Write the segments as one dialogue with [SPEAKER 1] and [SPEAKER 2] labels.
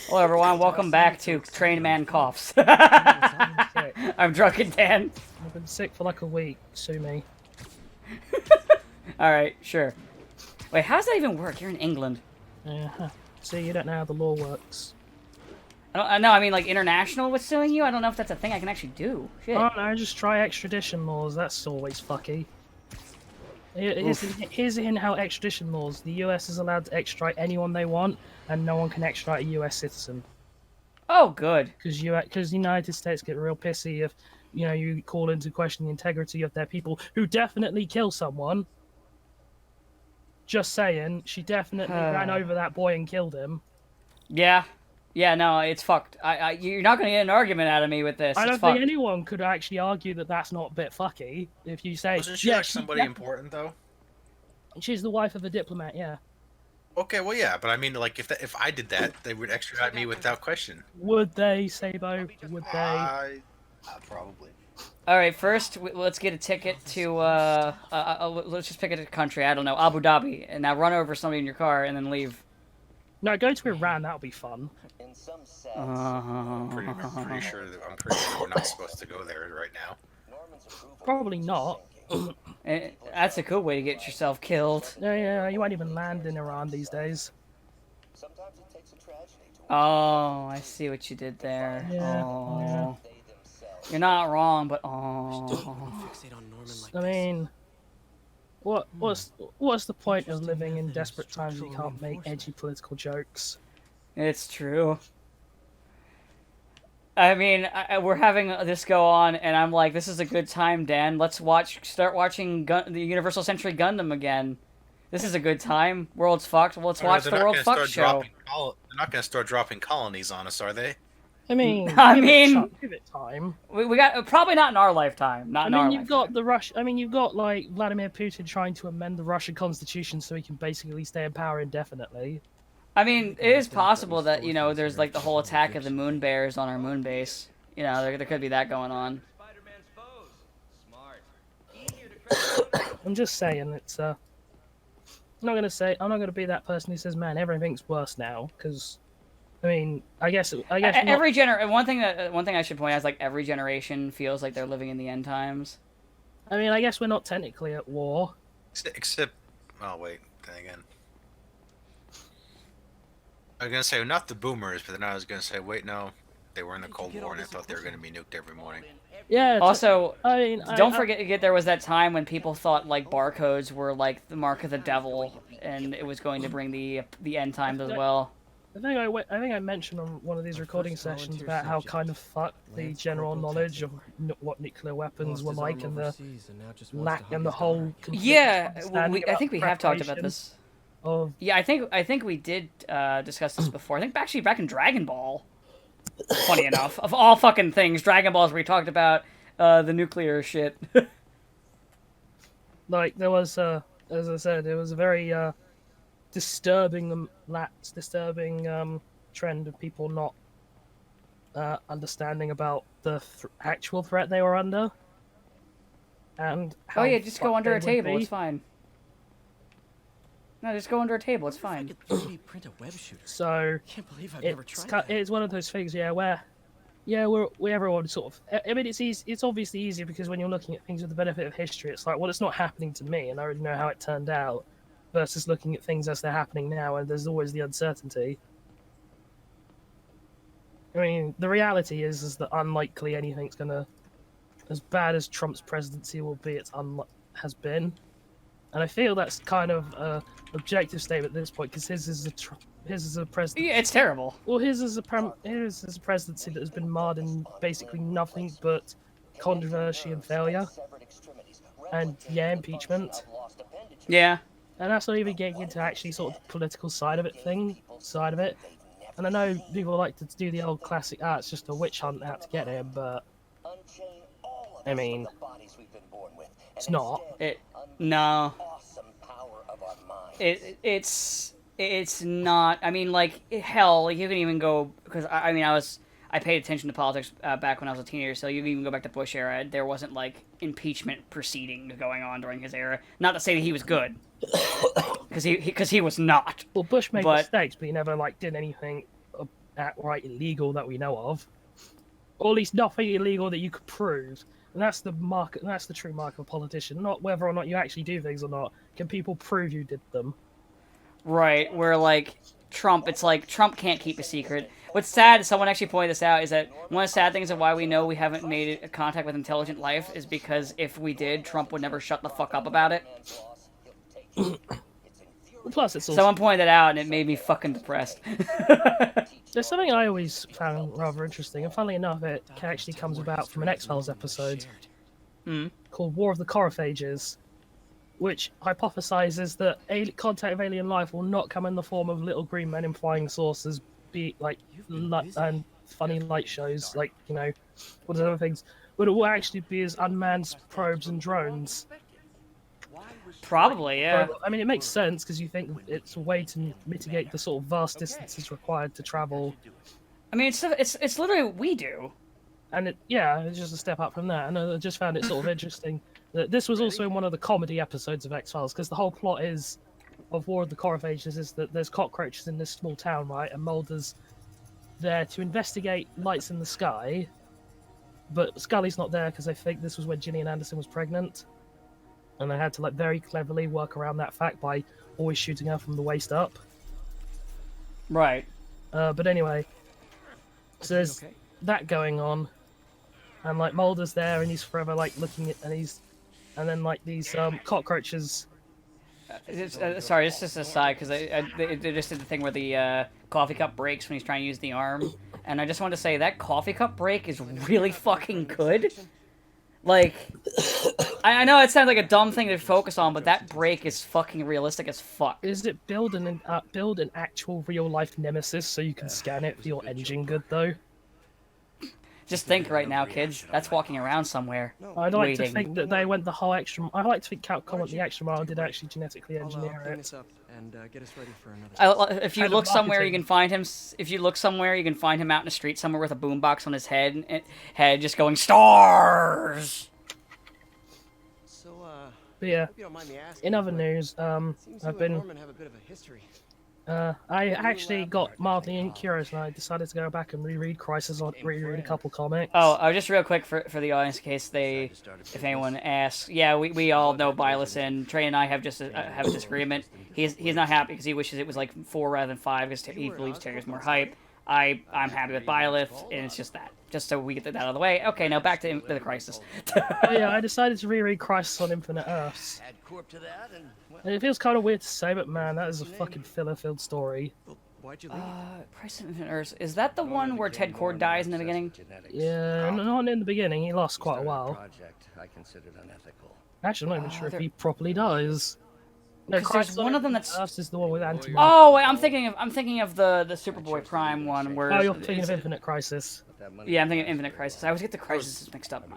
[SPEAKER 1] Hello everyone, welcome back to Train Man Coughs.
[SPEAKER 2] I'm sick.
[SPEAKER 1] I'm Drunken Dan.
[SPEAKER 2] I've been sick for like a week. Sue me.
[SPEAKER 1] Alright, sure. Wait, how does that even work? You're in England.
[SPEAKER 2] Yeah. See, you don't know how the law works.
[SPEAKER 1] I mean like international with suing you? I don't know if that's a thing I can actually do. Shit.
[SPEAKER 2] Oh no, just try extradition laws. That's always fucky. Here's a hint how extradition laws. The US is allowed to extradite anyone they want, and no one can extradite a US citizen.
[SPEAKER 1] Oh, good.
[SPEAKER 2] Because the United States get real pissy if you call into question the integrity of their people who definitely kill someone. Just saying, she definitely ran over that boy and killed him.
[SPEAKER 1] Yeah. Yeah, no, it's fucked. You're not going to get an argument out of me with this.
[SPEAKER 2] I
[SPEAKER 1] It's
[SPEAKER 2] don't
[SPEAKER 1] fucked.
[SPEAKER 2] think anyone could actually argue that that's not a bit fucky. If you say,
[SPEAKER 3] Wasn't she like somebody important though?
[SPEAKER 2] She's the wife of a diplomat, yeah.
[SPEAKER 3] Okay, well, yeah, but I mean, like, if I did that, they would extradite me without question.
[SPEAKER 2] Would they, Sabo? Would they?
[SPEAKER 3] Probably.
[SPEAKER 1] Alright, first, let's get a ticket to, let's just pick a country. I don't know, Abu Dhabi. And now run over somebody in your car and then leave.
[SPEAKER 2] No, go to Iran. That'll be fun.
[SPEAKER 4] In some sense,
[SPEAKER 3] I'm pretty sure we're not supposed to go there right now.
[SPEAKER 4] Norman's approval
[SPEAKER 2] Probably
[SPEAKER 4] is
[SPEAKER 2] not.
[SPEAKER 4] sinking.
[SPEAKER 1] That's a cool way to get yourself killed.
[SPEAKER 2] Yeah, you won't even land in Iran these days.
[SPEAKER 4] Sometimes it takes a tragedy to
[SPEAKER 1] Oh, I see what you did there.
[SPEAKER 2] Yeah,
[SPEAKER 1] Oh.
[SPEAKER 4] they themselves.
[SPEAKER 1] You're not wrong, but oh.
[SPEAKER 2] I mean, what's the point of living in desperate times if you can't make edgy political jokes?
[SPEAKER 1] It's true. I mean, we're having this go on, and I'm like, this is a good time, Dan. Let's start watching the Universal Century Gundam again. This is a good time. World's fucked. Well, let's watch the World's Fucked show.
[SPEAKER 3] They're not going to start dropping colonies on us, are they?
[SPEAKER 2] I mean, give it time.
[SPEAKER 1] We got probably not in our lifetime. Not in our
[SPEAKER 2] you've
[SPEAKER 1] lifetime.
[SPEAKER 2] got you've got like Vladimir Putin trying to amend the Russian constitution so he can basically stay in power indefinitely.
[SPEAKER 1] I mean, it is possible that, there's like the whole attack of the moon bears on our moon base. There could be that going on.
[SPEAKER 2] I'm just saying, it's I'm not gonna be that person who says, "Man, everything's worse now," because, I mean, I guess
[SPEAKER 1] every one thing I should point out is like every generation feels like they're living in the end times.
[SPEAKER 2] I mean, I guess we're not technically at war.
[SPEAKER 3] Except, oh wait, then again. I was gonna say not the boomers, but then I was gonna say, wait, no, they were in the Cold War and I thought they were gonna be nuked every morning.
[SPEAKER 2] Yeah.
[SPEAKER 1] Also,
[SPEAKER 2] I mean,
[SPEAKER 1] don't forget there was that time when people thought like barcodes were like the mark of the devil, and it was going to bring the end times as well.
[SPEAKER 2] I think I mentioned on one of these recording sessions about how kind of fucked the general knowledge of what nuclear weapons were like, and the lack and the whole.
[SPEAKER 1] Yeah, I think we have talked about this. Yeah, I think we did discuss this before. I think actually back in Dragon Ball. Funny enough, of all fucking things, Dragon Balls we talked about the nuclear shit.
[SPEAKER 2] Like there was, as I said, it was a very disturbing trend of people not understanding about the actual threat they were under. And
[SPEAKER 1] oh yeah, just go under a table. It's fine. No, just go under a table. It's fine.
[SPEAKER 2] So it's one of those things, where everyone sort of. I mean, it's obviously easier because when you're looking at things with the benefit of history, it's like, well, it's not happening to me, and I already know how it turned out. Versus looking at things as they're happening now, and there's always the uncertainty. I mean, the reality is that unlikely anything's gonna, as bad as Trump's presidency will be, has been. And I feel that's kind of an objective statement at this point, because his is a presidency.
[SPEAKER 1] Yeah, it's terrible.
[SPEAKER 2] Well, his is a presidency that has been marred in basically nothing but controversy and failure, and impeachment.
[SPEAKER 1] Yeah.
[SPEAKER 2] And that's not even getting into actually sort of the political side of it. And I know people like to do the old classic, it's just a witch hunt out to get him, but I mean, it's not.
[SPEAKER 1] No. It's not. I mean, like, hell, you can even go, because I paid attention to politics back when I was a teenager, so you can even go back to Bush era. There wasn't, like, impeachment proceedings going on during his era. Not to say that he was good, because he was not.
[SPEAKER 2] Well, Bush made mistakes, but he never, like, did anything outright illegal that we know of, or at least nothing illegal that you could prove. And that's the mark. That's the true mark of a politician, not whether or not you actually do things or not. Can people prove you did them?
[SPEAKER 1] Right, where, like, Trump, it's like, Trump can't keep a secret. What's sad, someone actually pointed this out, is that one of the sad things of why we know we haven't made a contact with intelligent life is because if we did, Trump would never shut the fuck up about it.
[SPEAKER 2] Plus, it's also...
[SPEAKER 1] Someone pointed it out, and it made me fucking depressed.
[SPEAKER 2] There's something I always found rather interesting, and funnily enough, it actually comes about from an X-Files episode called War of the Corophages, which hypothesizes that contact of alien life will not come in the form of little green men in flying saucers, and funny light shows, like, you know, all those other things, but it will actually be as unmanned probes and drones.
[SPEAKER 1] Probably, yeah.
[SPEAKER 2] I mean, it makes sense because you think it's a way to mitigate the sort of vast distances required to travel.
[SPEAKER 1] I mean, it's literally what we do.
[SPEAKER 2] And it's just a step up from that. And I just found it sort of interesting that this was also in one of the comedy episodes of X-Files, because the whole plot of War of the Corophages is that there's cockroaches in this small town, right? And Mulder's there to investigate lights in the sky, but Scully's not there because they think this was when Gillian Anderson was pregnant. And they had to, like, very cleverly work around that fact by always shooting her from the waist up.
[SPEAKER 1] Right.
[SPEAKER 2] But anyway, so there's that going on, and, like, Mulder's there, and he's forever, like, looking at, and then, like, these cockroaches.
[SPEAKER 1] Sorry, this is just a side, because they just did the thing where the coffee cup breaks when he's trying to use the arm, and I just wanted to say that coffee cup break is really fucking good. Like, I know it sounds like a dumb thing to focus on, but that break is fucking realistic as fuck.
[SPEAKER 2] Is it build an actual real life nemesis so you can scan it for your engine good though?
[SPEAKER 1] Just think right now, kids. That's walking around somewhere.
[SPEAKER 2] I'd like
[SPEAKER 1] waiting.
[SPEAKER 2] to think that they went the whole extra. I'd like to think Capcom went the extra mile and did actually genetically engineer it.
[SPEAKER 1] If you look somewhere, you can find him. If you look somewhere, you can find him out in the street somewhere with a boombox on his head, just going stars.
[SPEAKER 2] But yeah, in other news, I've been. I actually got mildly curious, and I decided to go back and reread Crisis on reread a couple comics.
[SPEAKER 1] Oh, just real quick for the audience, in case if anyone asks. Yeah, we all know Byleth, and Trey and I have a disagreement. He's not happy because he wishes it was like 4 rather than 5 because he believes Terry's more hype. I'm happy with Byleth, and it's just that. Just so we get that out of the way. Okay, now back to the Crisis.
[SPEAKER 2] Yeah, I decided to reread Crisis on Infinite Earths. And it feels kind of weird to say, but man, that is a fucking filler-filled story.
[SPEAKER 1] Crisis on Infinite Earths. Is that the one where Ted Cord dies in the beginning?
[SPEAKER 2] Yeah, not in the beginning. He lasts quite a while. Actually, I'm not even sure if he properly dies. No,
[SPEAKER 1] there's one of them that's.
[SPEAKER 2] Earths is the one with antimatter.
[SPEAKER 1] Oh, wait, I'm thinking of the Superboy Prime one where.
[SPEAKER 2] Oh, you're thinking of Infinite Crisis.
[SPEAKER 1] Yeah, I'm thinking of Infinite Crisis. I always get the crises mixed up.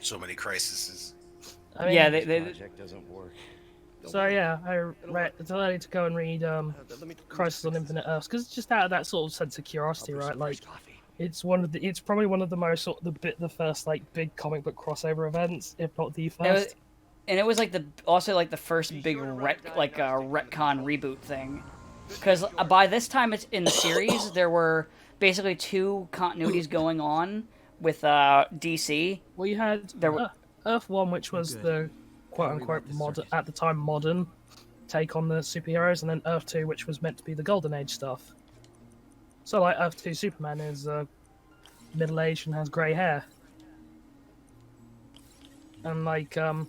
[SPEAKER 3] So many crises.
[SPEAKER 2] I mean,
[SPEAKER 1] yeah, they
[SPEAKER 2] So yeah, I decided to go and read Crisis on Infinite Earths because it's just out of that sort of sense of curiosity, right? Like, it's probably one of the most the first like big comic book crossover events, if not the first.
[SPEAKER 1] And it was like the first big retcon reboot thing, because by this time it's in the series there were basically 2 continuities going on with DC.
[SPEAKER 2] Well, you had Earth 1, which was the quote-unquote at the time modern take on the superheroes, and then Earth 2, which was meant to be the Golden Age stuff. So, like, Earth 2 Superman is middle-aged and has grey hair. And, like, and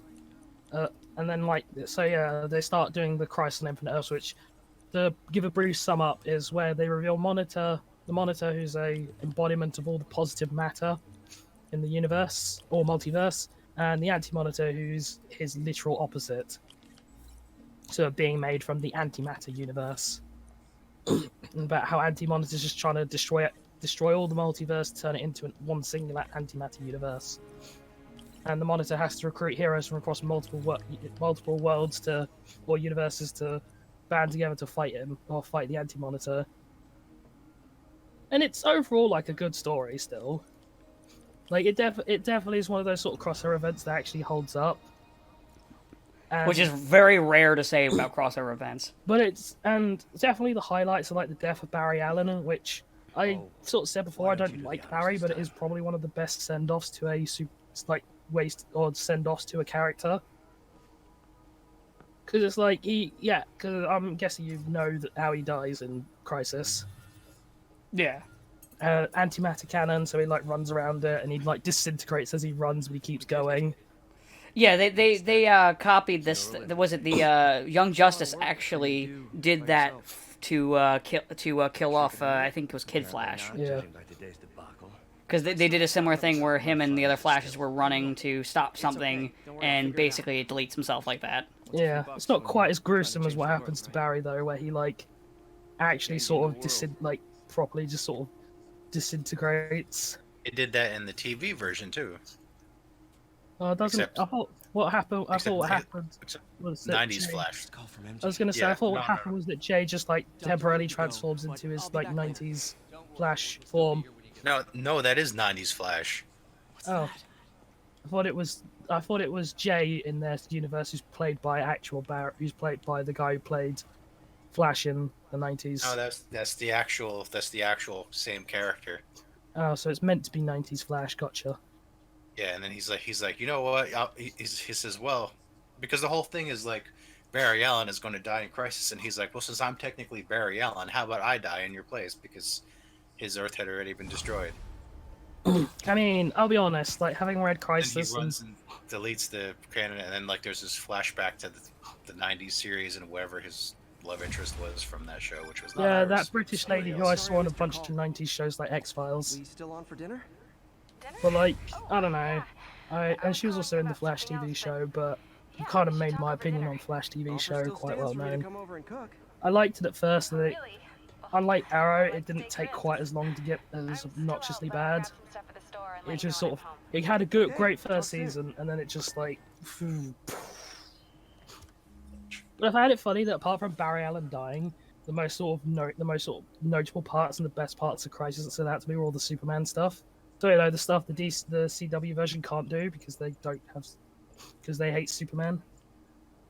[SPEAKER 2] then, like, so yeah, they start doing the Crisis on Infinite Earths, which, to give a brief sum up, is where they reveal the Monitor, who's a embodiment of all the positive matter in the universe, or multiverse, and the Anti-Monitor, who's his literal opposite. So being made from the antimatter universe. About how Anti-Monitor's just trying to destroy all the multiverse, turn it into one singular antimatter universe. And the Monitor has to recruit heroes from across multiple worlds or universes to band together to fight him, or fight the Anti-Monitor. And it's overall like a good story still. Like, it definitely is one of those sort of crossover events that actually holds up.
[SPEAKER 1] which is very rare to say about crossover events.
[SPEAKER 2] But it's definitely the highlights are like the death of Barry Allen, which I sort of said before. I don't like Barry, but it is probably one of the best send-offs to a send-offs to a character. Because it's like because I'm guessing you know how he dies in Crisis.
[SPEAKER 1] Yeah.
[SPEAKER 2] Antimatter cannon, so he like runs around it and he like disintegrates as he runs, but he keeps going.
[SPEAKER 1] Yeah, they copied this. Was it the Young Justice actually did that to kill off? I think it was Kid Flash.
[SPEAKER 2] Yeah.
[SPEAKER 1] Because they did a similar thing where him and the other Flashes were running to stop something, and basically it deletes himself like that.
[SPEAKER 2] Yeah, it's not quite as gruesome as what happens to Barry though, where he like actually sort of properly just sort of disintegrates.
[SPEAKER 3] It did that in the TV version too.
[SPEAKER 2] Oh, it doesn't. I thought what happened. I thought what happened was that
[SPEAKER 3] 90s Flash.
[SPEAKER 2] I was gonna say I thought what happened was that Jay just like temporarily transforms into his like 90s Flash form.
[SPEAKER 3] No, that is 90s Flash.
[SPEAKER 2] Oh, I thought it was Jay in their universe who's played by actual Barry, who's played by the guy who played Flash in the 90s.
[SPEAKER 3] No, that's the actual same character.
[SPEAKER 2] Oh, so it's meant to be 90s Flash. Gotcha.
[SPEAKER 3] Yeah, and then he's like, you know what? He says, well, because the whole thing is like Barry Allen is going to die in Crisis, and he's like, well, since I'm technically Barry Allen, how about I die in your place because his Earth had already been destroyed.
[SPEAKER 2] I mean, I'll be honest. Like having read Crisis,
[SPEAKER 3] and he runs and deletes the canon, and then like there's this flashback to the '90s series and whatever his love interest was from that show, which was not Iris,
[SPEAKER 2] that British lady who I saw in a bunch of '90s shows like X Files.
[SPEAKER 5] We still on for dinner?
[SPEAKER 2] But like, I don't know. And she was also in the Flash TV show, but you kind of made my opinion on Flash TV show quite well known. I liked it at first, and unlike Arrow, it didn't take quite as long to get as obnoxiously bad. It just sort of, it had a great first season, and then it just like. But I found it funny that apart from Barry Allen dying, the most sort of notable parts and the best parts of Crisis that stood out to me were all the Superman stuff. So you know the stuff the CW version can't do because they hate Superman.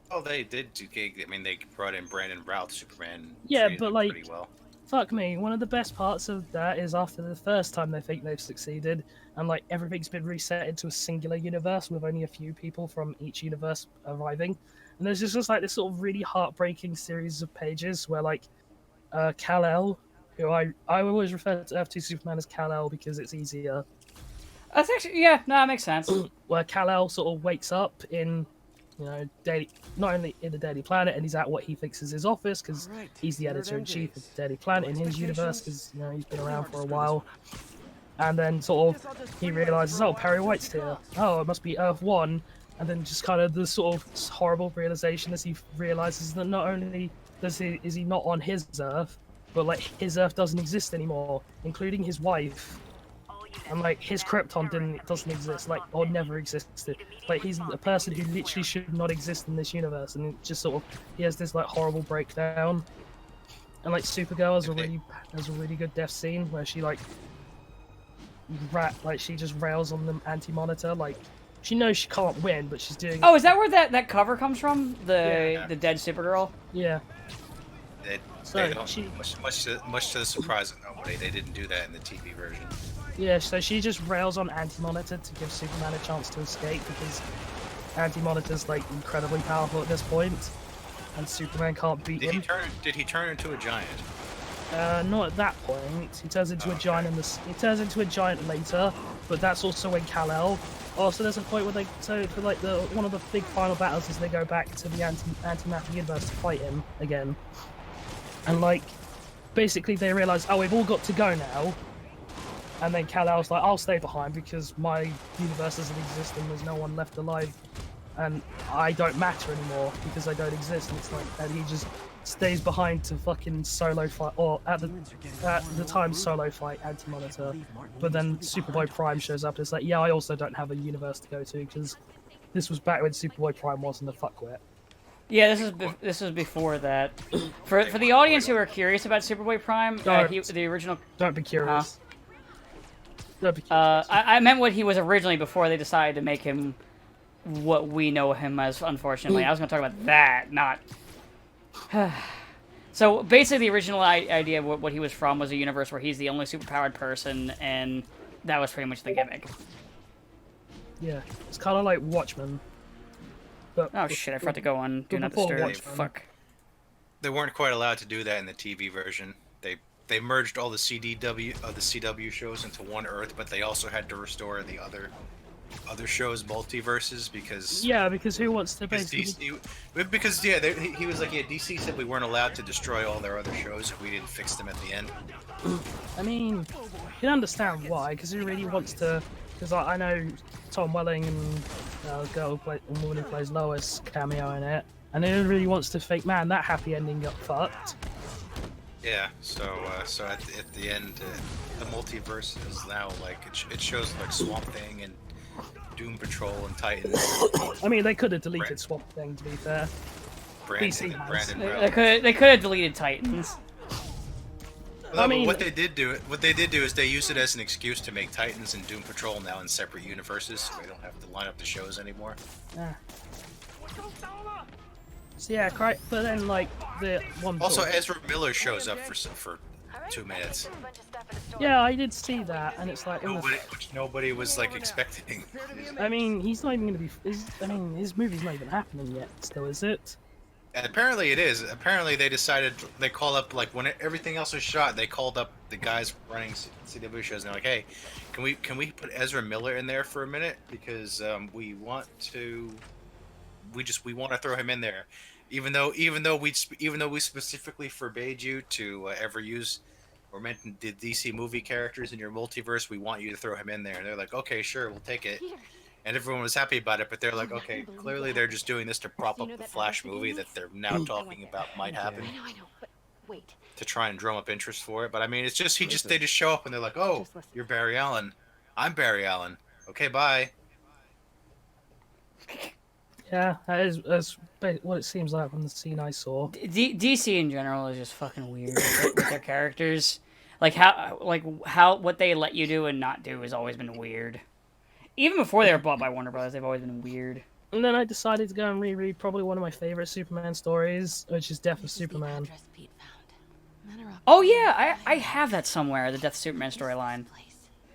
[SPEAKER 3] Oh, they did. I mean, they brought in Brandon Routh, Superman.
[SPEAKER 2] Yeah, but like,
[SPEAKER 3] pretty well.
[SPEAKER 2] Fuck me. One of the best parts of that is after the first time they think they've succeeded, and like everything's been reset into a singular universe with only a few people from each universe arriving, and there's just like this sort of really heartbreaking series of pages where like Kal-El, who I always refer to Earth 2 Superman as Kal-El because it's easier.
[SPEAKER 1] That's actually that makes sense.
[SPEAKER 2] Where Kal-El sort of wakes up in, you know, not only in the Daily Planet, and he's at what he thinks is his office because he's the editor-in-chief of the Daily Planet in his universe because, you know, he's been around for a while. And then sort of he realizes, oh, Perry White's here. Oh, it must be Earth 1. And then just kind of the sort of horrible realization as he realizes that not only is he not on his Earth, but like his Earth doesn't exist anymore, including his wife. And like his Krypton doesn't exist, like, or never existed. Like he's a person who literally should not exist in this universe, and it just sort of he has this like horrible breakdown. And like Supergirl has a really good death scene where she she just rails on the Anti-Monitor. Like she knows she can't win, but she's doing.
[SPEAKER 1] Oh, is that where that cover comes from? The dead Supergirl.
[SPEAKER 2] Yeah.
[SPEAKER 3] Much to the surprise of nobody, they didn't do that in the TV version.
[SPEAKER 2] Yeah, so she just rails on Anti-Monitor to give Superman a chance to escape because Anti-Monitor's like incredibly powerful at this point, and Superman can't beat him.
[SPEAKER 3] Did he turn into a giant?
[SPEAKER 2] Not at that point. He turns into a giant He turns into a giant later, but that's also when Kal-El. Also, there's a point where for like one of the big final battles is they go back to the antimatter universe to fight him again, and like basically they realize, oh, we've all got to go now. And then Kal-El's like, I'll stay behind because my universe doesn't exist and there's no one left alive. And I don't matter anymore because I don't exist. And it's like, and he just stays behind to fucking solo fight, or at the time solo fight Anti-Monitor. But then Superboy Prime shows up and it's like, yeah, I also don't have a universe to go to because this was back when Superboy Prime wasn't a fuckwit.
[SPEAKER 1] Yeah, this is before that. For the audience who are curious about Superboy Prime, the original.
[SPEAKER 2] Don't be curious.
[SPEAKER 1] I meant what he was originally before they decided to make him what we know him as, unfortunately. I was going to talk about that, not... So, basically, the original idea of what he was from was a universe where he's the only superpowered person, and that was pretty much the gimmick.
[SPEAKER 2] Yeah, it's kind of like Watchmen. But
[SPEAKER 1] Oh shit, I forgot to go on Do Not
[SPEAKER 2] before
[SPEAKER 1] Disturb.
[SPEAKER 2] Watchmen.
[SPEAKER 1] Fuck.
[SPEAKER 3] They weren't quite allowed to do that in the TV version. They merged all the CW shows into one Earth, but they also had to restore the other shows multiverses because
[SPEAKER 2] because who wants to
[SPEAKER 3] because
[SPEAKER 2] basically...
[SPEAKER 3] he was like DC said we weren't allowed to destroy all their other shows if we didn't fix them at the end.
[SPEAKER 2] I mean, you can understand why, because who really wants to... Because I know Tom Welling and the woman who plays Lois cameo in it, and who really wants to think, man, that happy ending got fucked.
[SPEAKER 3] Yeah, so at the end, the multiverse is now like it shows like Swamp Thing and Doom Patrol and Titans.
[SPEAKER 2] I mean, they could have deleted Swamp Thing, to be fair.
[SPEAKER 3] Brandon
[SPEAKER 1] They could have deleted Titans.
[SPEAKER 3] I mean, what they did do is they used it as an excuse to make Titans and Doom Patrol now in separate universes, so they don't have to line up the shows anymore.
[SPEAKER 2] Yeah. So yeah, but then like the one.
[SPEAKER 3] Also, Ezra Miller shows up for 2 minutes.
[SPEAKER 2] Yeah, I did see that, and it's like
[SPEAKER 3] which nobody was like expecting.
[SPEAKER 2] I mean, he's not even going to be. His movie's not even happening yet. Still, is it?
[SPEAKER 3] And apparently it is. Apparently they decided they called up like when everything else was shot. They called up the guys running CW shows and they're like, "Hey, can we put Ezra Miller in there for a minute because we want to throw him in there, even though we specifically forbade you to ever use or mention the DC movie characters in your multiverse. We want you to throw him in there." And they're like, "Okay, sure, we'll take it." And everyone was happy about it, but they're like, okay, clearly they're just doing this to prop up the Flash movie that they're now talking about might happen.
[SPEAKER 5] I know, but wait.
[SPEAKER 3] To try and drum up interest for it. But I mean, it's just they just show up and they're like, oh, you're Barry Allen. I'm Barry Allen. Okay, bye.
[SPEAKER 2] Yeah, that's what it seems like from the scene I saw.
[SPEAKER 1] DC in general is just fucking weird with their characters. Like how what they let you do and not do has always been weird. Even before they were bought by Warner Brothers, they've always been weird.
[SPEAKER 2] And then I decided to go and reread probably one of my favorite Superman stories, which is Death of Superman.
[SPEAKER 1] Oh yeah, I have that somewhere, the Death of Superman storyline.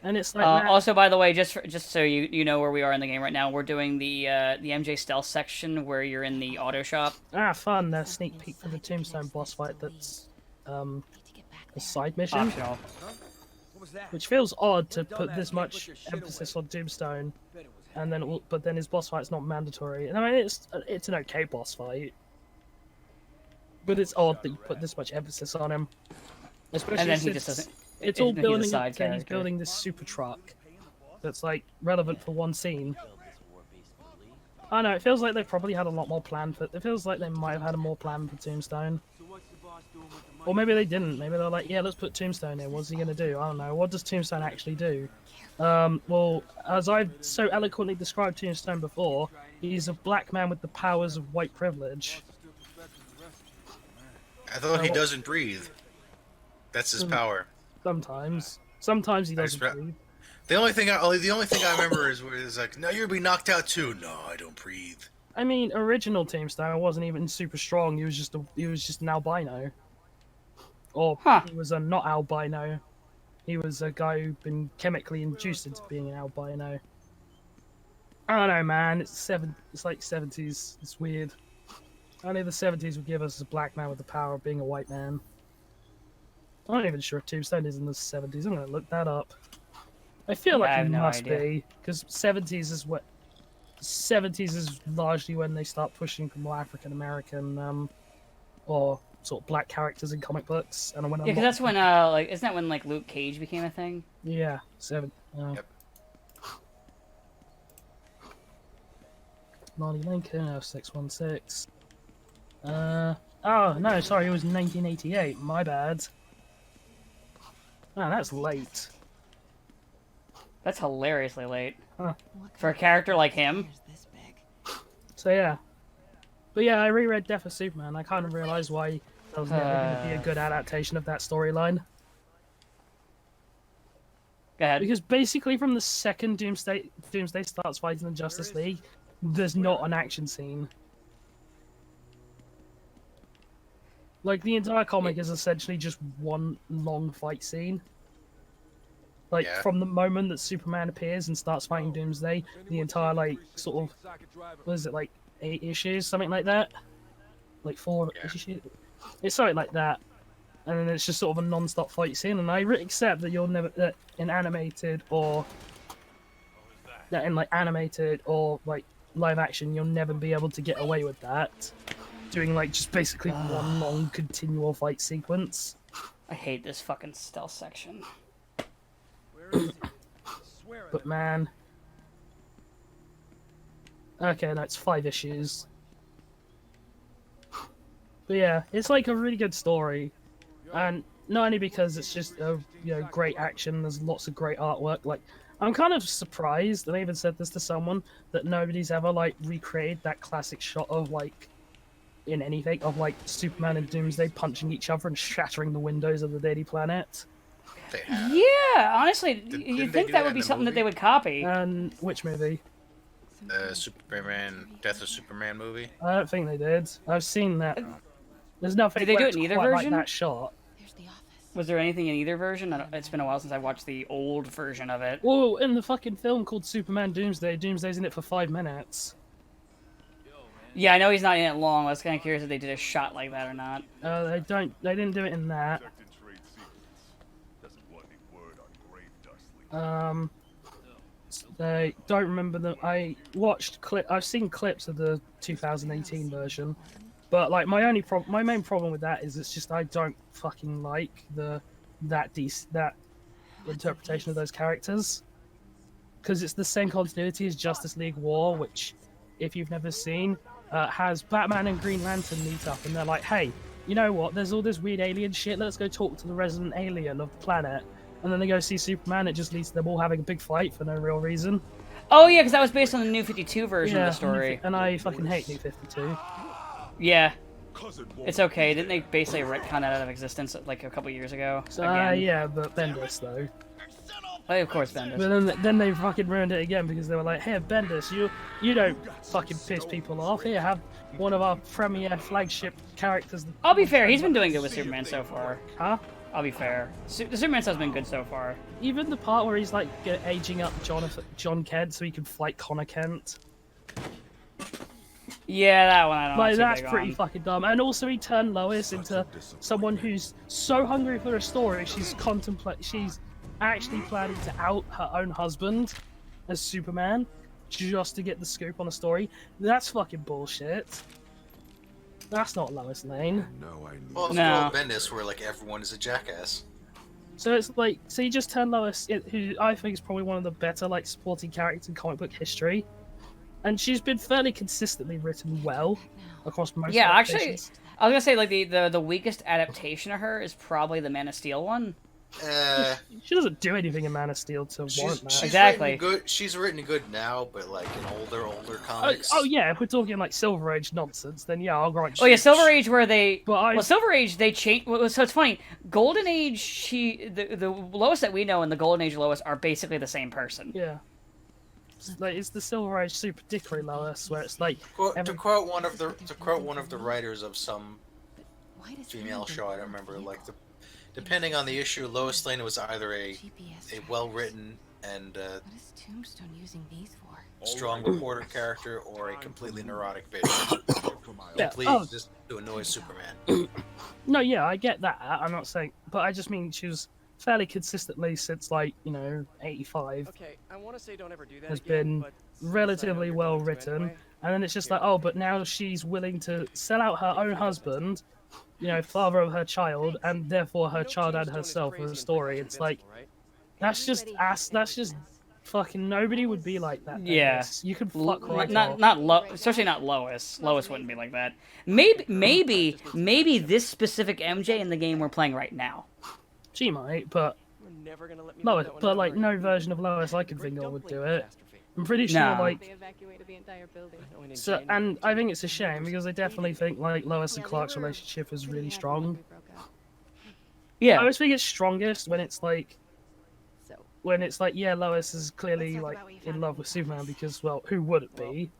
[SPEAKER 2] And it's like
[SPEAKER 1] also, by the way, just so you know where we are in the game right now, we're doing the MJ Stealth section where you're in the auto shop.
[SPEAKER 2] Ah, fun! The sneak peek for the Tombstone boss fight. That's a side mission.
[SPEAKER 1] Optional.
[SPEAKER 2] Which feels odd to put this much emphasis on Tombstone, and then but then his boss fight's not mandatory. And I mean, it's an okay boss fight, but it's odd that you put this much emphasis on him. Especially
[SPEAKER 1] and then
[SPEAKER 2] since
[SPEAKER 1] he just doesn't.
[SPEAKER 2] It's all building.
[SPEAKER 1] He's
[SPEAKER 2] building this super truck that's like relevant for one scene. I know it feels like they probably had a lot more planned for. It feels like they might have had a more plan for Tombstone. Or maybe they didn't. Maybe they're like, yeah, let's put Tombstone in. What's he going to do? I don't know. What does Tombstone actually do? Well, as I've so eloquently described Tombstone before, he's a black man with the powers of white privilege.
[SPEAKER 3] I thought he doesn't breathe. That's his power.
[SPEAKER 2] Sometimes. Sometimes he doesn't breathe.
[SPEAKER 3] The only thing I remember is where it's like, no, you're going to be knocked out too. No, I don't breathe.
[SPEAKER 2] I mean, original Tombstone wasn't even super strong. He was just an albino. Or he was a not albino. He was a guy who'd been chemically induced into being an albino. I don't know, man. It's like 70s. It's weird. Only the 70s would give us a black man with the power of being a white man. I'm not even sure if Tombstone is in the 70s. I'm going to look that up. I feel like it must be, because 70s is largely when they start pushing for more African American, or sort of black characters in comic books. And
[SPEAKER 1] because that's when isn't that when Luke Cage became a thing?
[SPEAKER 2] Yeah, Yep. Marty Lincoln, 616. Oh no, sorry, it was 1988. My bad. Man, that's late.
[SPEAKER 1] That's hilariously late.
[SPEAKER 2] Huh.
[SPEAKER 1] For a character like him.
[SPEAKER 2] So yeah. But yeah, I reread Death of Superman. I kind of realized why that was never going to be a good adaptation of that storyline.
[SPEAKER 1] Go ahead.
[SPEAKER 2] Because basically from the second Doomsday starts fighting the Justice League, there's not an action scene. Like, the entire comic is essentially just one long fight scene. Like,
[SPEAKER 3] Yeah.
[SPEAKER 2] from the moment that Superman appears and starts fighting Doomsday, the entire, like, sort of, what is it, like, 8 issues, something like that? Like, 4
[SPEAKER 3] Yeah.
[SPEAKER 2] issues? It's something like that. And then it's just sort of a non-stop fight scene, and I accept that you'll never, that in animated or, that in, like, animated or, like, live action, you'll never be able to get away with that. Doing, like, just basically one long continual fight sequence.
[SPEAKER 1] I hate this fucking stealth section.
[SPEAKER 2] But man, okay, no, it's 5 issues. But yeah, it's like a really good story, and not only because it's just great action. There's lots of great artwork. Like, I'm kind of surprised, and I even said this to someone, that nobody's ever like recreated that classic shot of like in anything of like Superman and Doomsday punching each other and shattering the windows of the Daily Planet.
[SPEAKER 3] They have.
[SPEAKER 1] Yeah, honestly,
[SPEAKER 3] Didn't
[SPEAKER 1] you'd
[SPEAKER 3] they
[SPEAKER 1] think
[SPEAKER 3] do
[SPEAKER 1] that
[SPEAKER 3] that
[SPEAKER 1] would
[SPEAKER 3] in
[SPEAKER 1] be
[SPEAKER 3] the
[SPEAKER 1] something that
[SPEAKER 3] movie?
[SPEAKER 1] they would copy.
[SPEAKER 2] And which movie?
[SPEAKER 3] Superman, Death of Superman movie.
[SPEAKER 2] I don't think they did. I've seen that. There's nothing.
[SPEAKER 1] Did they do
[SPEAKER 2] where
[SPEAKER 1] it in
[SPEAKER 2] it's
[SPEAKER 1] either
[SPEAKER 2] quite
[SPEAKER 1] version?
[SPEAKER 2] Like that shot.
[SPEAKER 5] There's the office.
[SPEAKER 1] Was there anything in either version? It's been a while since I watched the old version of it.
[SPEAKER 2] Well, in the fucking film called Superman Doomsday, Doomsday's in it for 5 minutes.
[SPEAKER 1] Yeah, I know he's not in it long. I was kind of curious if they did a shot like that or not.
[SPEAKER 2] They didn't do it in that. They don't remember them. I've seen clips of the 2018 version, but like my main problem with that is it's just I don't fucking like that interpretation of those characters, because it's the same continuity as Justice League War, which, if you've never seen, has Batman and Green Lantern meet up, and they're like, hey, you know what? There's all this weird alien shit. Let's go talk to the resident alien of the planet. And then they go see Superman. It just leads to them all having a big fight for no real reason.
[SPEAKER 1] Oh yeah, because that was based on the New 52 version of the story.
[SPEAKER 2] And I fucking hate New 52.
[SPEAKER 1] Yeah, it's okay. Didn't they basically retcon that out of existence like a couple years ago?
[SPEAKER 2] So,
[SPEAKER 1] Again?
[SPEAKER 2] yeah, but Bendis though.
[SPEAKER 1] Oh, of course, Bendis.
[SPEAKER 2] But then they fucking ruined it again because they were like, "Hey, Bendis, you don't fucking piss people off. Here, have one of our premier flagship characters."
[SPEAKER 1] I'll be fair. He's been doing good with Superman so far.
[SPEAKER 2] Huh?
[SPEAKER 1] I'll be fair. The Superman stuff's been good so far.
[SPEAKER 2] Even the part where he's like aging up John Kent so he can fight Connor Kent.
[SPEAKER 1] Yeah, that one I don't
[SPEAKER 2] Like,
[SPEAKER 1] know.
[SPEAKER 2] that's pretty fucking dumb. And also he turned Lois into someone who's so hungry for a story, she's actually planning to out her own husband as Superman just to get the scoop on a story. That's fucking bullshit. That's not Lois Lane.
[SPEAKER 3] Well, it's
[SPEAKER 1] No.
[SPEAKER 3] Bendis, where like everyone is a jackass.
[SPEAKER 2] So it's like, so you just turn Lois, who I think is probably one of the better like supporting characters in comic book history, and she's been fairly consistently written well across most.
[SPEAKER 1] Yeah, actually,
[SPEAKER 2] adaptations.
[SPEAKER 1] I was gonna say like the weakest adaptation of her is probably the Man of Steel one.
[SPEAKER 2] She doesn't do anything in Man of Steel to warrant that.
[SPEAKER 1] Exactly.
[SPEAKER 3] She's written good now, but like in older comics.
[SPEAKER 2] Oh yeah, if we're talking like Silver Age nonsense, then yeah, I'll grant.
[SPEAKER 1] Oh yeah, Silver Age where they.
[SPEAKER 2] But
[SPEAKER 1] Well, Silver Age they changed. So it's funny. Golden Age, the Lois that we know and the Golden Age Lois are basically the same person.
[SPEAKER 2] Yeah. Like, it's the Silver Age Super Dickory Lois, where it's like
[SPEAKER 3] To quote one of the writers of some
[SPEAKER 5] Why does
[SPEAKER 3] female
[SPEAKER 5] Harry
[SPEAKER 3] show, I don't remember, like depending on the issue, Lois Lane was either a well-written and
[SPEAKER 5] What is Tombstone using these for?
[SPEAKER 3] strong reporter character, or a completely neurotic bitch.
[SPEAKER 2] Yeah,
[SPEAKER 3] Please
[SPEAKER 2] oh.
[SPEAKER 3] just to annoy Superman.
[SPEAKER 2] No, yeah, I get that. I'm not saying, but I just mean she was fairly consistently since like 85
[SPEAKER 6] Okay, I want to say don't ever do that
[SPEAKER 2] has
[SPEAKER 6] again,
[SPEAKER 2] been
[SPEAKER 6] but since I know
[SPEAKER 2] relatively
[SPEAKER 6] you're
[SPEAKER 2] well
[SPEAKER 6] going to
[SPEAKER 2] written,
[SPEAKER 6] anyway,
[SPEAKER 2] and then it's just like, oh, but now she's willing to sell out her own husband, father of her child, and therefore her
[SPEAKER 6] you know
[SPEAKER 2] child and
[SPEAKER 6] Tombstone is
[SPEAKER 2] herself
[SPEAKER 6] crazy
[SPEAKER 2] as a
[SPEAKER 6] and
[SPEAKER 2] story.
[SPEAKER 6] freaking
[SPEAKER 2] It's like,
[SPEAKER 6] invincible, right?
[SPEAKER 2] that's just ass. That's just fucking nobody would be like that.
[SPEAKER 1] Yeah.
[SPEAKER 2] Dennis. You can fuck right off.
[SPEAKER 1] Especially not Lois. Lois wouldn't be like that. Maybe this specific MJ in the game we're playing right now.
[SPEAKER 2] She might, but
[SPEAKER 6] You're never gonna let me
[SPEAKER 2] Lois,
[SPEAKER 6] live that one
[SPEAKER 2] but
[SPEAKER 6] down,
[SPEAKER 2] like
[SPEAKER 6] are you?
[SPEAKER 2] no version of Lois I could
[SPEAKER 6] Great
[SPEAKER 2] think of would
[SPEAKER 6] dumpling
[SPEAKER 2] do it.
[SPEAKER 6] catastrophe.
[SPEAKER 2] I'm pretty sure
[SPEAKER 1] No.
[SPEAKER 2] like
[SPEAKER 7] They evacuated the entire building.
[SPEAKER 6] No, in
[SPEAKER 2] so,
[SPEAKER 6] January.
[SPEAKER 2] and I think it's a shame because I definitely think like Lois and Clark's relationship is really strong.
[SPEAKER 1] Yeah.
[SPEAKER 2] I always think it's strongest when it's like
[SPEAKER 7] So,
[SPEAKER 2] yeah, Lois is clearly
[SPEAKER 7] Let's talk
[SPEAKER 2] like
[SPEAKER 7] about what you
[SPEAKER 2] in
[SPEAKER 7] found
[SPEAKER 2] love
[SPEAKER 7] in
[SPEAKER 2] with
[SPEAKER 7] the
[SPEAKER 2] Superman
[SPEAKER 7] office.
[SPEAKER 2] because, well, who would it be?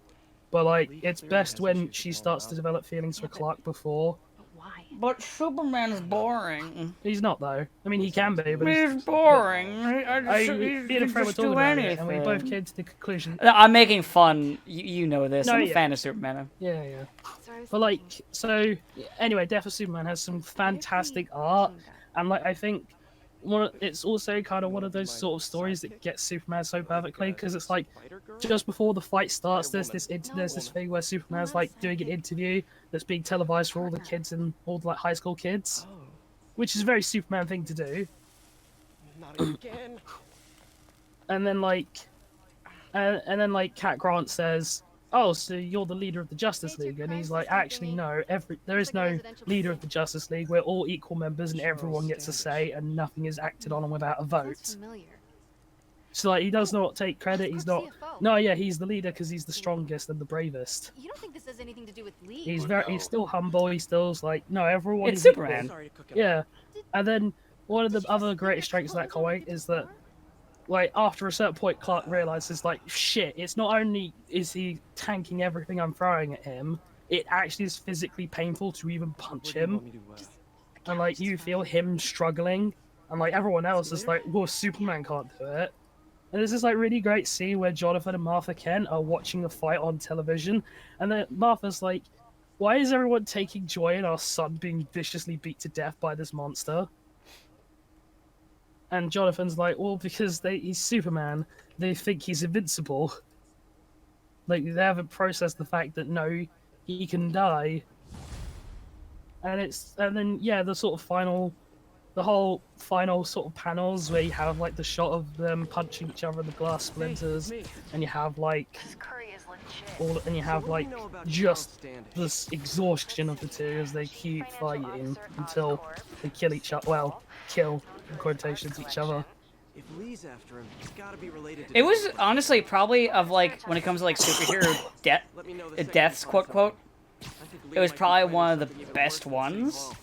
[SPEAKER 2] but like it's best when she starts to develop feelings for Clark before.
[SPEAKER 5] But why?
[SPEAKER 1] But Superman's boring.
[SPEAKER 2] He's not though. I mean, he can be, but
[SPEAKER 1] He's boring.
[SPEAKER 2] me and a friend were talking about it, and we both came to the conclusion.
[SPEAKER 1] I'm making fun. You know this.
[SPEAKER 2] No,
[SPEAKER 1] I'm a
[SPEAKER 2] yeah.
[SPEAKER 1] fan of Superman.
[SPEAKER 2] Yeah, yeah.
[SPEAKER 5] So I was
[SPEAKER 2] But like,
[SPEAKER 5] thinking,
[SPEAKER 2] so anyway, Death of Superman has some fantastic art, and like I think it's also kind of one of those sort of stories that gets Superman so perfectly because it's like just before the fight starts, there's this thing where Superman's like doing an interview that's being televised for all the kids and all the like high school kids, which is a very Superman thing to do.
[SPEAKER 6] Not again.
[SPEAKER 2] And then like, Cat Grant says, "Oh, so you're the leader of the Justice League?" And he's like, "Actually, no. There is no leader of the Justice League. We're all equal members, and everyone gets a say, and nothing is acted on without a
[SPEAKER 5] sounds
[SPEAKER 2] vote."
[SPEAKER 5] familiar.
[SPEAKER 2] So like, he does not take credit. He's not.
[SPEAKER 5] CFO.
[SPEAKER 2] No, yeah, he's the leader because he's the strongest and the bravest.
[SPEAKER 5] You don't think this has anything to do with Lee?
[SPEAKER 2] He's still humble. He's still like, no, everyone
[SPEAKER 1] It's
[SPEAKER 2] is equal.
[SPEAKER 1] Superman.
[SPEAKER 6] Sorry to cook it.
[SPEAKER 2] Yeah, and then one of the other greatest strengths of that comic is that, like, after a certain point, Clark realizes, like, shit, it's not only is he tanking everything I'm throwing at him, it actually is physically painful to even punch
[SPEAKER 6] What do you
[SPEAKER 2] him.
[SPEAKER 6] want me to,
[SPEAKER 2] And, like, you feel him struggling, and, like, everyone else is like, well, Superman can't do it. And there's this, like, really great scene where Jonathan and Martha Kent are watching the fight on television, and then Martha's like, why is everyone taking joy in our son being viciously beat to death by this monster? And Jonathan's like, well, because he's Superman, they think he's invincible. Like, they haven't processed the fact that, no, he can die. And then, yeah, the whole final sort of panels where you have, like, the shot of them punching each other in the glass splinters, and you have, like, and you have, like, just this exhaustion of the two as they keep fighting until they kill each other. Well, kill, in quotations, each other.
[SPEAKER 6] If Lee's after him, it's gotta be related to
[SPEAKER 1] It was honestly probably of like when it comes to like superhero
[SPEAKER 6] Let me know the second
[SPEAKER 1] deaths,
[SPEAKER 6] you
[SPEAKER 1] quote
[SPEAKER 6] find
[SPEAKER 1] quote.
[SPEAKER 6] something. I think Lee
[SPEAKER 1] It was
[SPEAKER 6] might be
[SPEAKER 1] probably
[SPEAKER 6] planning
[SPEAKER 1] one of the
[SPEAKER 6] something even
[SPEAKER 1] best
[SPEAKER 6] worse than City
[SPEAKER 1] ones.
[SPEAKER 6] Hall.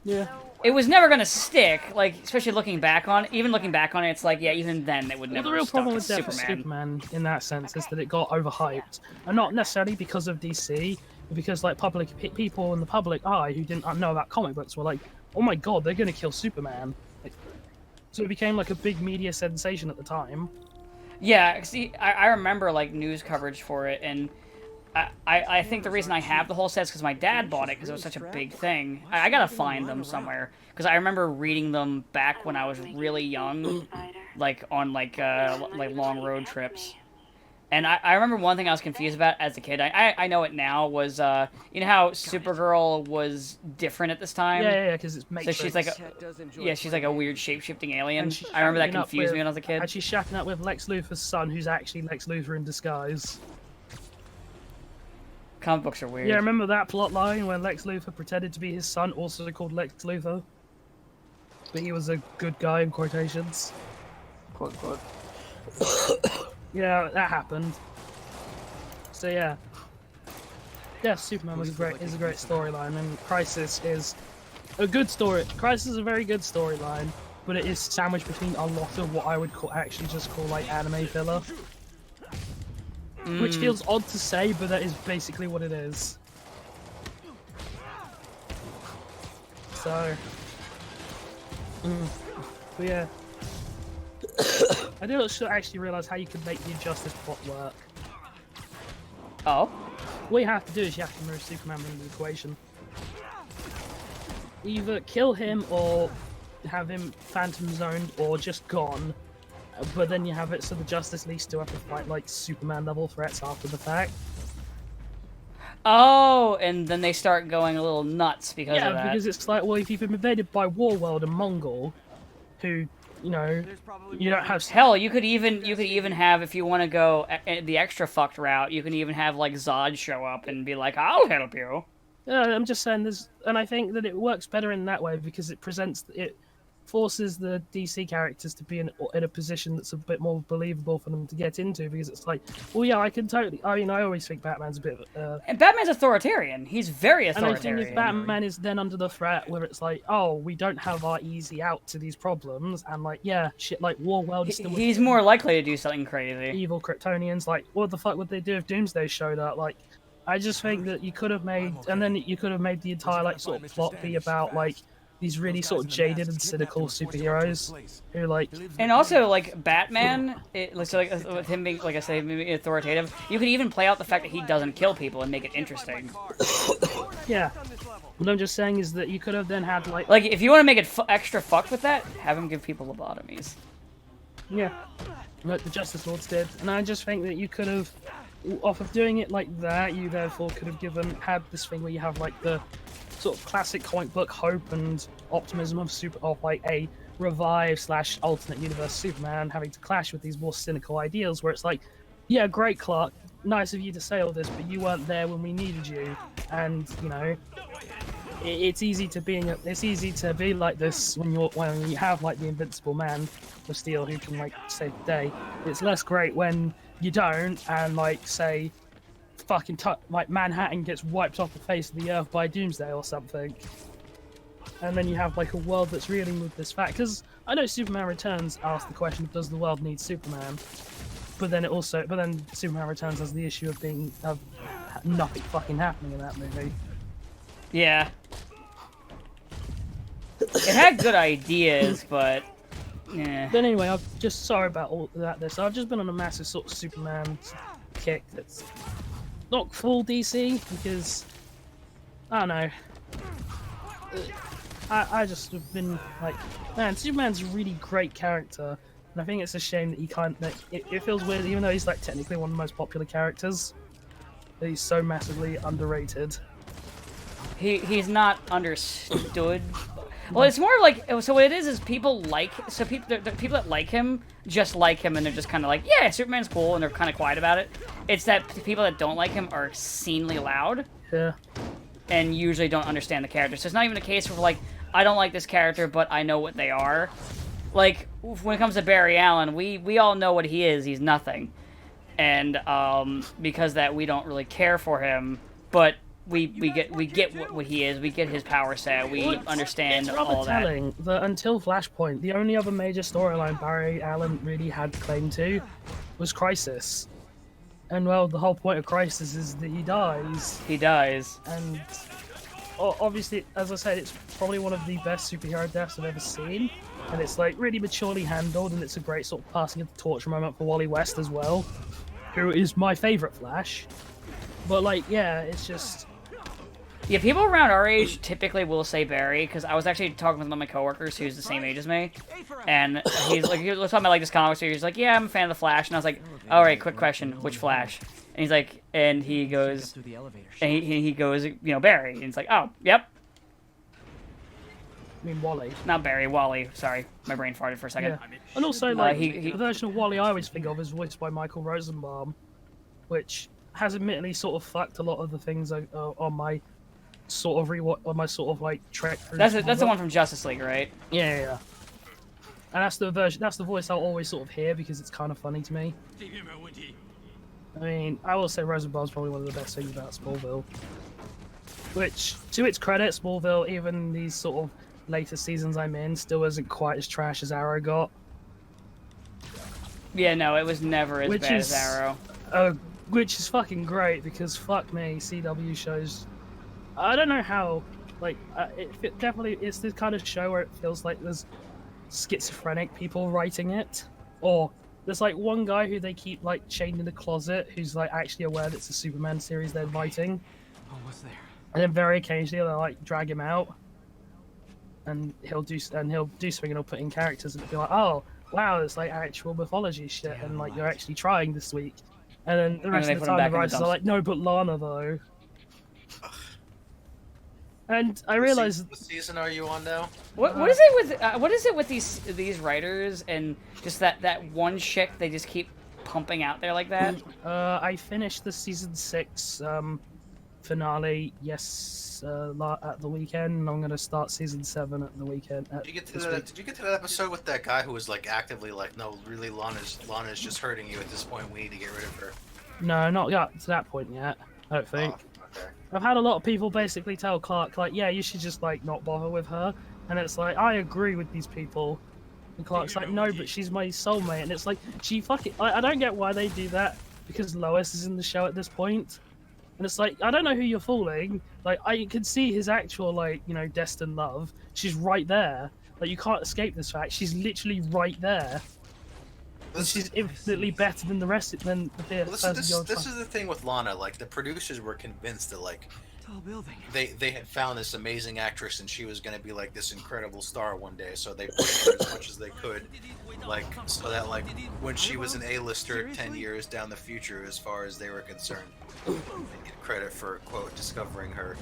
[SPEAKER 2] Yeah.
[SPEAKER 1] It was never gonna stick, like especially looking back on it. Even looking back on it, it's like yeah, even then it would
[SPEAKER 2] Well,
[SPEAKER 1] never.
[SPEAKER 2] the real
[SPEAKER 1] have
[SPEAKER 2] problem with
[SPEAKER 1] stuck
[SPEAKER 2] Death
[SPEAKER 1] as
[SPEAKER 2] of
[SPEAKER 1] Superman.
[SPEAKER 2] Superman in that sense is that it got overhyped, and not necessarily because of DC, but because like people in the public eye who didn't know about comic books were like, "Oh my god, they're gonna kill Superman!" Like, so it became like a big media sensation at the time.
[SPEAKER 1] Yeah, see, I remember like news coverage for it, and I think the reason I have the whole set is because my dad bought it because it was such a big thing. I gotta find them somewhere because I remember reading them back when I was really young, like on like long road trips. And I remember one thing I was confused about as a kid. I know it now was you know how Supergirl was different at this time.
[SPEAKER 2] Yeah, because it's
[SPEAKER 1] So
[SPEAKER 2] Matrix.
[SPEAKER 1] she's like
[SPEAKER 6] Cat does enjoy
[SPEAKER 1] yeah, she's like a
[SPEAKER 6] playing
[SPEAKER 1] weird shape-shifting alien.
[SPEAKER 2] And she's
[SPEAKER 1] I remember that
[SPEAKER 2] shacking up
[SPEAKER 1] confused me
[SPEAKER 2] with-
[SPEAKER 1] when I was a kid.
[SPEAKER 2] And she's shacking up with Lex Luthor's son, who's actually Lex Luthor in disguise.
[SPEAKER 1] Comic books are weird.
[SPEAKER 2] Yeah, remember that plot line when Lex Luthor pretended to be his son, also called Lex Luthor? But he was a good guy, in quotations.
[SPEAKER 1] Quote, quote.
[SPEAKER 2] Yeah, that happened. So yeah. Yeah, Superman is a great storyline, and Crisis is a good story. Crisis is a very good storyline, but it is sandwiched between a lot of what I would actually just call like anime filler. Which feels odd to say, but that is basically what it is. So, but yeah. I didn't actually realize how you could make the Injustice plot work.
[SPEAKER 1] Oh.
[SPEAKER 2] What you have to do is you have to move Superman into the equation. Either kill him or have him phantom zoned or just gone. But then you have it so the Justice League still have to fight like Superman level threats after the fact.
[SPEAKER 1] Oh, and then they start going a little nuts because of
[SPEAKER 2] Yeah,
[SPEAKER 1] that.
[SPEAKER 2] because it's like, well, if you've been invaded by Warworld and Mongol, who, you know,
[SPEAKER 6] There's probably
[SPEAKER 2] you don't have...
[SPEAKER 1] Hell, you could even have, if you want to go the extra fucked route, you can even have like Zod show up and be like, "I'll help you."
[SPEAKER 2] I'm just saying and I think that it works better in that way because it presents it forces the DC characters to be in a position that's a bit more believable for them to get into, because it's like, well, yeah, I can totally. I mean, I always think Batman's a bit.
[SPEAKER 1] And Batman's authoritarian. He's very
[SPEAKER 2] And I think
[SPEAKER 1] authoritarian.
[SPEAKER 2] if Batman is then under the threat where it's like, oh, we don't have our easy out to these problems, and like, yeah, shit like War-World is still
[SPEAKER 1] He's more likely to do something crazy.
[SPEAKER 2] evil Kryptonians, like, what the fuck would they do if Doomsday showed up? Like, I just think that you could have made, and then you could have made the entire like sort of plot be about like these really sort of jaded and cynical superheroes who like.
[SPEAKER 1] And also, like Batman, so like with him being, like I say, being authoritative, you could even play out the fact that he doesn't kill people and make it interesting.
[SPEAKER 2] Yeah. What I'm just saying is that you could have then had like
[SPEAKER 1] if you want to make it extra fucked with that, have him give people lobotomies.
[SPEAKER 2] yeah, like the Justice Lords did, and I just think that you could have, off of doing it like that, you therefore could have had this thing where you have like the sort of classic comic book hope and optimism of like a revive / alternate universe Superman having to clash with these more cynical ideals where it's like, yeah, great Clark, nice of you to say all this, but you weren't there when we needed you, and you know, it's easy to be like this when you have like the Invincible Man of Steel who can like save the day. It's less great when you don't, and like say fucking like Manhattan gets wiped off the face of the earth by Doomsday or something, and then you have like a world that's reeling with this fact. Because I know Superman Returns asks the question, does the world need Superman? But then Superman Returns has the issue of nothing fucking happening in that movie.
[SPEAKER 1] Yeah. It had good ideas, but yeah.
[SPEAKER 2] But anyway, I'm just sorry about all that. So I've just been on a massive sort of Superman kick that's not full DC, because I don't know. I just have been like, man, Superman's a really great character, and I think it's a shame that he can't. It feels weird, even though he's like technically one of the most popular characters, that he's so massively underrated.
[SPEAKER 1] He's not understood. Well, it's more like, so what it is people like, so people the people that like him just like him, and they're just kind of like, yeah, Superman's cool, and they're kind of quiet about it. It's that the people that don't like him are obscenely loud.
[SPEAKER 2] Yeah.
[SPEAKER 1] And usually don't understand the character. So it's not even a case where like, I don't like this character, but I know what they are. Like, when it comes to Barry Allen, we all know what he is. He's nothing. And because that, we don't really care for him, but we get what he is. We get his power set. We understand
[SPEAKER 2] it's
[SPEAKER 1] all that.
[SPEAKER 2] telling that until Flashpoint, the only other major storyline Barry Allen really had claim to was Crisis. And well, the whole point of Crisis is that he dies.
[SPEAKER 1] He dies.
[SPEAKER 2] And obviously, as I said, it's probably one of the best superhero deaths I've ever seen. And it's like really maturely handled, and it's a great sort of passing of the torch moment for Wally West as well, who is my favorite Flash. But like, yeah, it's just.
[SPEAKER 1] Yeah, people around our age typically will say Barry, because I was actually talking with one of my coworkers who's the same age as me, and he was talking about like this comic series. He's like, yeah, I'm a fan of the Flash, and I was like, all right, quick question, which Flash? And he's like, and he goes, you know, Barry, and it's like, oh, yep.
[SPEAKER 2] I mean, Wally.
[SPEAKER 1] Not Barry, Wally. Sorry, my brain farted for a second.
[SPEAKER 2] Yeah. And also, like, the version of Wally I always think of is voiced by Michael Rosenbaum, which has admittedly sort of fucked a lot of the things on my sort of like trek through.
[SPEAKER 1] That's the one from Justice League, right?
[SPEAKER 2] Yeah. And that's the version. That's the voice I'll always sort of hear because it's kind of funny to me. I mean, I will say Rosenbaum's probably one of the best things about Smallville. Which, to its credit, Smallville, even these sort of later seasons I'm in, still isn't quite as trash as Arrow got.
[SPEAKER 1] Yeah, no, it was never as bad as Arrow.
[SPEAKER 2] Which is fucking great, because fuck me, CW shows. I don't know how, like, it definitely, it's the kind of show where it feels like there's schizophrenic people writing it, or there's like one guy who they keep like chained in a closet who's like actually aware that it's a Superman series they're writing.
[SPEAKER 6] Oh, what's there?
[SPEAKER 2] And then very occasionally they'll like drag him out, and he'll do something, and he'll put in characters and be like, oh wow, it's like actual mythology shit, and like you're actually trying this week. And then the rest of the time the writers are like, no, but Lana though. And I realize.
[SPEAKER 3] What season are you on now?
[SPEAKER 1] What is it with these writers and just that one chick they just keep pumping out there like that?
[SPEAKER 2] I finished the season 6 finale, yes, at the weekend. I'm gonna start season 7 at the weekend.
[SPEAKER 3] Did you get to that? Did you get to that episode with that guy who was like actively like, no, really, Lana's just hurting you at this point. We need to get rid of her.
[SPEAKER 2] No, not yet to that point yet. I don't think.
[SPEAKER 3] Oh, okay.
[SPEAKER 2] I've had a lot of people basically tell Clark, like, yeah, you should just like not bother with her, and it's like I agree with these people. And Clark's like, no, but she's my soulmate, and it's like she fucking. I don't get why they do that because Lois is in the show at this point. And it's like, I don't know who you're fooling. Like, I can see his actual, like, you know, destined love. She's right there. Like, you can't escape this fact. She's literally right there. And she's infinitely better than the rest of than the person you're
[SPEAKER 3] This is the thing with Lana. Like, the producers were convinced that, like,
[SPEAKER 6] Tall building.
[SPEAKER 3] they had found this amazing actress and she was going to be, like, this incredible star one day. So they pushed her as much as they could. Like, so that, like, when she was an A-lister 10 years down the future, as far as they were concerned, they get credit for, quote, discovering her.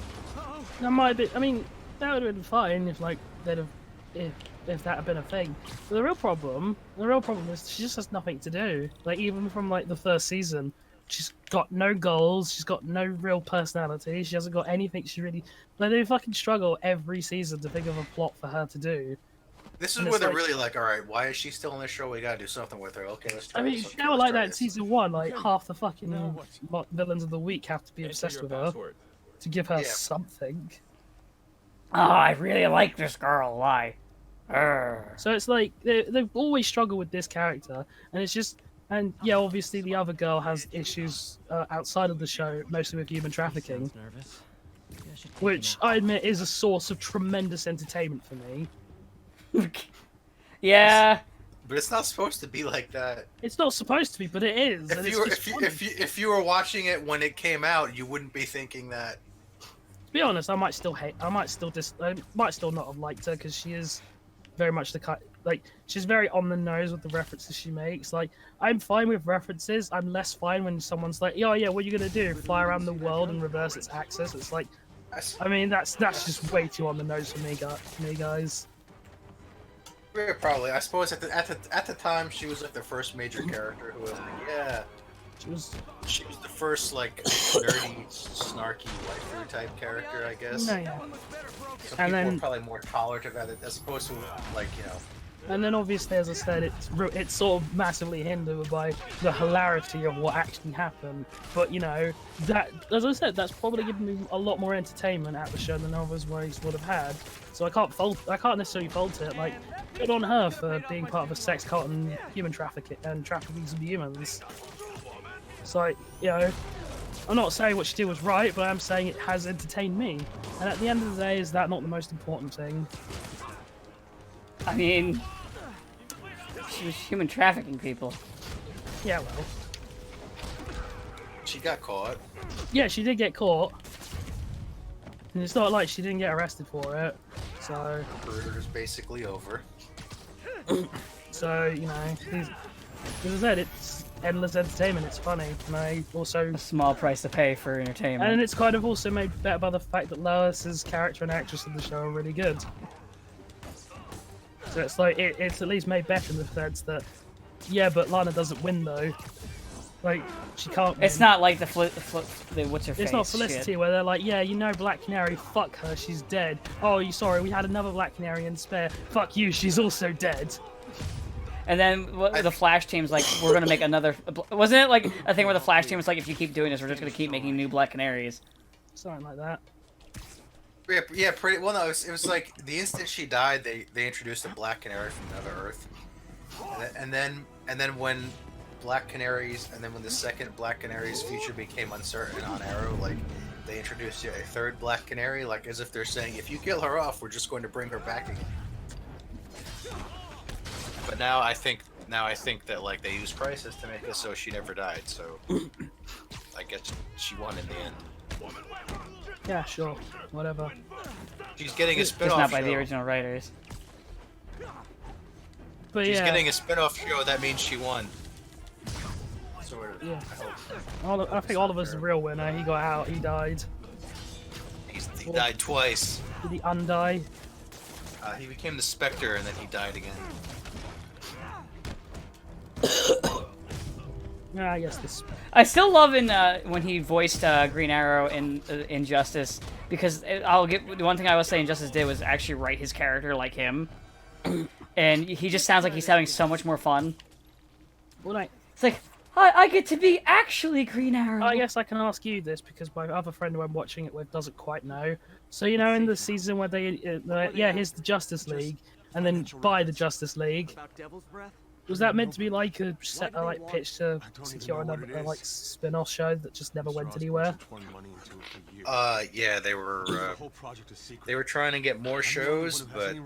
[SPEAKER 2] That might be. I mean, that would have been fine if, like, they'd have, if that had been a thing. But the real problem is she just has nothing to do. Like, even from like the first season, she's got no goals. She's got no real personality. She hasn't got anything. She really, like, they fucking struggle every season to think of a plot for her to do.
[SPEAKER 3] This is
[SPEAKER 2] And
[SPEAKER 3] where
[SPEAKER 2] it's
[SPEAKER 3] they're
[SPEAKER 2] like-
[SPEAKER 3] really like, all right, why is she still on the show? We gotta do something with her. Okay, let's try
[SPEAKER 2] I mean,
[SPEAKER 3] this. Okay,
[SPEAKER 2] they were
[SPEAKER 3] let's
[SPEAKER 2] like
[SPEAKER 3] try
[SPEAKER 2] that in
[SPEAKER 3] this.
[SPEAKER 2] season 1. Like half the fucking villains of the week have to be obsessed with her to give her
[SPEAKER 3] Yeah.
[SPEAKER 2] something.
[SPEAKER 1] Oh, I really like this girl. Why? Urgh.
[SPEAKER 2] So it's like they've always struggled with this character, and it's just, and yeah, obviously the other girl has issues outside of the show, mostly with human trafficking,
[SPEAKER 6] Nervous.
[SPEAKER 2] which I admit is a source of tremendous entertainment for me.
[SPEAKER 1] Yeah.
[SPEAKER 3] But it's not supposed to be like that.
[SPEAKER 2] It's not supposed to be, but it is. and
[SPEAKER 3] If
[SPEAKER 2] it's
[SPEAKER 3] you were
[SPEAKER 2] just funny.
[SPEAKER 3] if you were watching it when it came out, you wouldn't be thinking that.
[SPEAKER 2] To be honest, I might still not have liked her because she is very much the kind, like, she's very on the nose with the references she makes. Like, I'm fine with references. I'm less fine when someone's like, "Oh yeah, what are you gonna do? Fly around the world and reverse its axis?" It's like, I mean, that's just way too on the nose for me, guys.
[SPEAKER 3] Yeah, probably. I suppose at the time she was like the first major character who was like, yeah. She was the first like nerdy, snarky waifu type character, I guess.
[SPEAKER 2] No, yeah.
[SPEAKER 3] Some
[SPEAKER 2] And
[SPEAKER 3] people
[SPEAKER 2] then-
[SPEAKER 3] were probably more tolerant of that as opposed to like, you know.
[SPEAKER 2] And then obviously, as I said, it's sort of massively hindered by the hilarity of what actually happened. But you know, that, as I said, that's probably given me a lot more entertainment at the show than others would have had. So I can't necessarily fault it. Like, good on her for being part of a sex cult and human trafficking and trafficking some humans. So, you know, I'm not saying what she did was right, but I'm saying it has entertained me. And at the end of the day, is that not the most important thing?
[SPEAKER 1] I mean, she was human trafficking people.
[SPEAKER 2] Yeah, well.
[SPEAKER 3] She got caught.
[SPEAKER 2] Yeah, she did get caught. And it's not like she didn't get arrested for it. So,
[SPEAKER 3] Murder is basically over.
[SPEAKER 2] you know, as I said, it's endless entertainment. It's funny. And I also...
[SPEAKER 1] A small price to pay for entertainment.
[SPEAKER 2] And it's kind of also made better by the fact that Lois's character and actress in the show are really good. So it's like, it's at least made better in the sense that, yeah, but Lana doesn't win though. Like, she can't win.
[SPEAKER 1] It's not like the what's her face?
[SPEAKER 2] It's not Felicity
[SPEAKER 1] shit.
[SPEAKER 2] where they're like, yeah, you know Black Canary, fuck her, she's dead. Oh, you sorry, we had another Black Canary in spare. Fuck you, she's also dead.
[SPEAKER 1] And then the Flash team's like, we're gonna make another. Wasn't it like a thing where the Flash team was like, if you keep doing this, we're just gonna keep making new Black Canaries?
[SPEAKER 2] Something like that.
[SPEAKER 3] Yeah, pretty well. No, it was like the instant she died, they introduced a Black Canary from another Earth, and then when Black Canaries, and then when the second Black Canary's future became uncertain on Arrow, like they introduced a third Black Canary, like as if they're saying, if you kill her off, we're just going to bring her back again. But now I think that like they used Crisis to make it so she never died. So I guess she won in the end.
[SPEAKER 2] Yeah, sure, whatever.
[SPEAKER 3] She's getting a
[SPEAKER 1] Just
[SPEAKER 3] spin-off
[SPEAKER 1] not by
[SPEAKER 3] show.
[SPEAKER 1] the original writers.
[SPEAKER 2] But
[SPEAKER 3] She's
[SPEAKER 2] yeah,
[SPEAKER 3] getting a spin-off show. That means she won. Sort of.
[SPEAKER 2] Yeah.
[SPEAKER 3] I hope.
[SPEAKER 2] I think Oliver's the real winner. He got out, he died.
[SPEAKER 3] He died twice.
[SPEAKER 2] Did he undie?
[SPEAKER 3] He became the Spectre, and then he died again.
[SPEAKER 2] I guess this.
[SPEAKER 1] I still love when he voiced Green Arrow in Injustice, because I'll get the one thing I will say Injustice did was actually write his character like him, and he just sounds like he's having so much more fun.
[SPEAKER 2] Well,
[SPEAKER 1] It's like, I get to be actually Green Arrow.
[SPEAKER 2] I guess I can ask you this because my other friend who I'm watching it with doesn't quite know. So you know, in the season where they, here's the Justice League, and then by the Justice League,
[SPEAKER 6] About Devil's Breath?
[SPEAKER 2] was that meant to be like a set, like pitch to secure another like spin-off show that just never went anywhere?
[SPEAKER 3] Yeah, they were trying to get more shows, but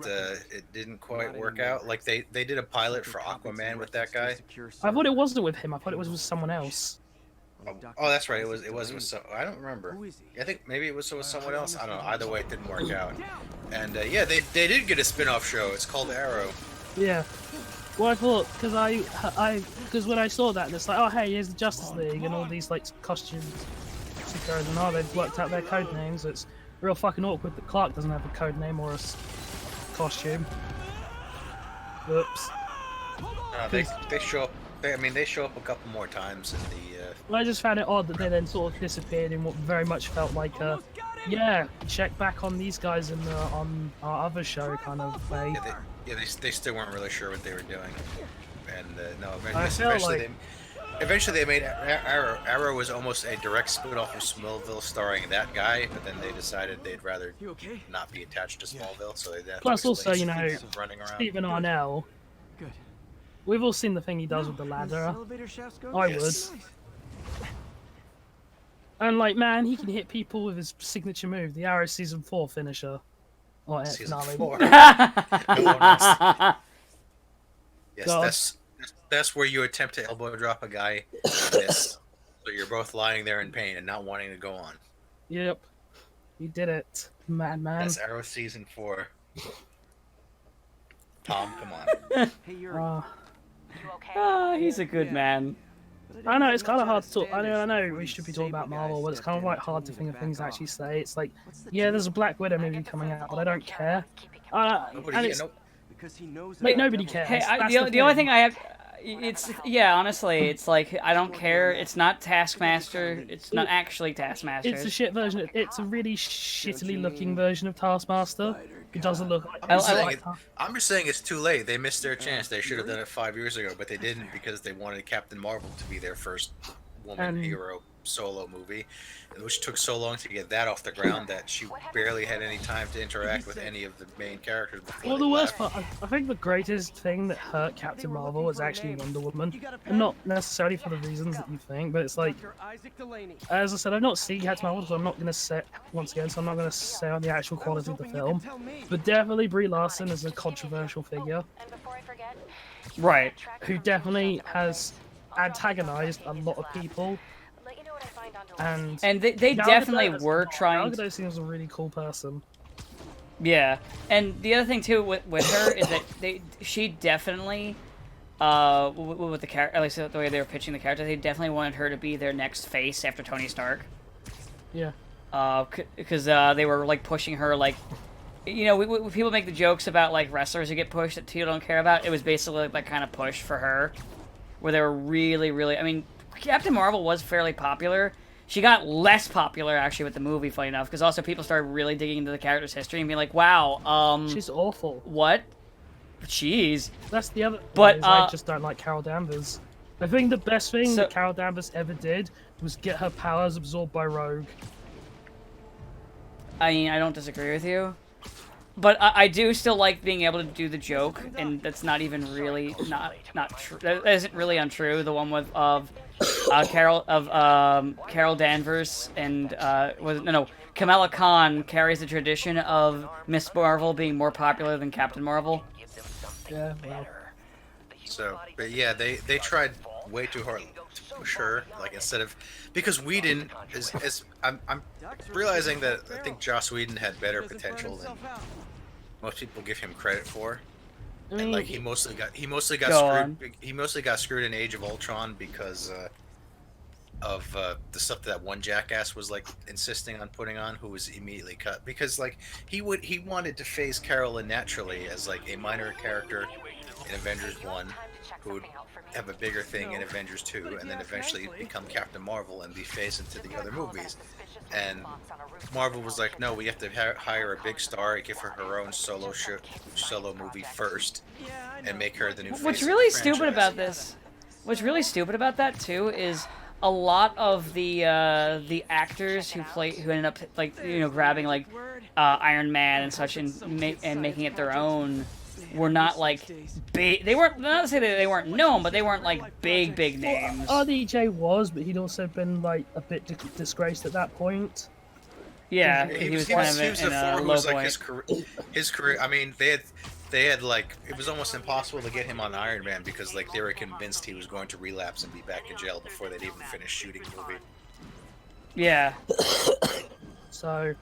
[SPEAKER 3] it didn't quite work out. Like they did a pilot for Aquaman with that guy.
[SPEAKER 2] I thought it wasn't with him. I thought it was with someone else.
[SPEAKER 3] Oh, that's right. It was with I don't remember. I think maybe it was with someone else. I don't know. Either way, it didn't work out. And yeah, they did get a spin-off show. It's called Arrow.
[SPEAKER 2] Yeah. Well, I thought because when I saw that, it's like, oh hey, here's the Justice League and all these like costumes, superheroes, and they've worked out their code names. It's real fucking awkward that Clark doesn't have a code name or a costume. Whoops.
[SPEAKER 3] They show up. They show up a couple more times in the.
[SPEAKER 2] Well, I just found it odd that they then sort of disappeared in what very much felt like a, yeah, check back on these guys in on our other show kind of way.
[SPEAKER 3] They still weren't really sure what they were doing, and no,
[SPEAKER 2] I felt
[SPEAKER 3] eventually they made Arrow was almost a direct spin-off of Smallville starring that guy, but then they decided they'd rather not be attached to Smallville, so they
[SPEAKER 2] plus also, you know,
[SPEAKER 3] running around.
[SPEAKER 2] Stephen Arnell.
[SPEAKER 6] Good.
[SPEAKER 2] We've all seen the thing he does with the ladder. I would. And like, man, he can hit people with his signature move, the Arrow Season 4 finisher. Or
[SPEAKER 3] Season
[SPEAKER 2] finale.
[SPEAKER 3] 4. Yes,
[SPEAKER 2] God.
[SPEAKER 3] that's where you attempt to elbow drop a guy. Yes. So you're both lying there in pain and not wanting to go on.
[SPEAKER 2] Yep. You did it, madman.
[SPEAKER 3] That's Arrow Season 4. Tom, come on.
[SPEAKER 6] Hey, you're.
[SPEAKER 1] He's a good man.
[SPEAKER 2] I know it's kind of hard to talk. I know we should be talking about Marvel, but it's kind of like hard to think of things to actually say. It's like, yeah, there's a Black Widow movie coming out, but I don't care. And it's, like nobody cares.
[SPEAKER 1] Hey,
[SPEAKER 2] That's
[SPEAKER 1] the only thing I have, honestly, it's like I don't care. It's not Taskmaster. It's not actually Taskmaster.
[SPEAKER 2] It's a shit version. It's a really shittily looking version of Taskmaster. It doesn't look.
[SPEAKER 3] I'm just saying it's too late. They missed their chance. They should have done it 5 years ago, but they didn't because they wanted Captain Marvel to be their first woman hero solo movie, which took so long to get that off the ground that she barely had any time to interact with any of the main characters before.
[SPEAKER 2] Well, the worst part, I think the greatest thing that hurt Captain Marvel was actually Wonder Woman, and not necessarily for the reasons that you think, but it's like, as I said, I've not seen Captain Marvel, so I'm not going to say once again, so I'm not going to say on the actual quality of the film, but definitely Brie Larson is a controversial figure,
[SPEAKER 1] right?
[SPEAKER 2] Who definitely has antagonized a lot of people. And
[SPEAKER 1] they definitely were trying.
[SPEAKER 2] Gal Gadot seems a really cool person.
[SPEAKER 1] Yeah, and the other thing too with her is that she definitely, with the character, at least the way they were pitching the character, they definitely wanted her to be their next face after Tony Stark.
[SPEAKER 2] Yeah.
[SPEAKER 1] Because they were like pushing her like, you know, people make the jokes about like wrestlers who get pushed that people don't care about. It was basically like that kind of push for her, where they were really. I mean, Captain Marvel was fairly popular. She got less popular, actually, with the movie, funny enough, because also people started really digging into the character's history and being like, wow,
[SPEAKER 2] she's awful.
[SPEAKER 1] What? Jeez.
[SPEAKER 2] That's the other
[SPEAKER 1] but,
[SPEAKER 2] I just don't like Carol Danvers. I think the best thing that Carol Danvers ever did was get her powers absorbed by Rogue.
[SPEAKER 1] I mean, I don't disagree with you. But I do still like being able to do the joke, and that's not even really not true. That isn't really untrue. The one with Carol Danvers and Kamala Khan carries the tradition of Miss Marvel being more popular than Captain Marvel.
[SPEAKER 2] Yeah. Well.
[SPEAKER 3] So, but yeah, they tried way too hard to push her, like instead of because Whedon is I'm realizing that I think Joss Whedon had better potential than most people give him credit for. And like he mostly got screwed in Age of Ultron because of the stuff that one jackass was like insisting on putting on, who was immediately cut because like he wanted to phase Carol in naturally as like a minor character in Avengers 1, who would have a bigger thing in Avengers 2, and then eventually become Captain Marvel and be phased into the other movies. And Marvel was like, no, we have to hire a big star, give her her own solo movie first, and make her the new face
[SPEAKER 1] What's
[SPEAKER 3] of
[SPEAKER 1] really
[SPEAKER 3] the
[SPEAKER 1] stupid
[SPEAKER 3] franchise.
[SPEAKER 1] about this, what's really stupid about that too, is a lot of the actors who ended up like grabbing like Iron Man and such and making it their own were not like big. They weren't, not to say that they weren't known, but they weren't like big names.
[SPEAKER 2] RDJ was, but he'd also been like a bit disgraced at that point.
[SPEAKER 1] Yeah, he was kind of in a low point.
[SPEAKER 3] His career. I mean, they had like, it was almost impossible to get him on Iron Man because like they were convinced he was going to relapse and be back in jail before they'd even finish shooting the movie.
[SPEAKER 1] Yeah.
[SPEAKER 2] So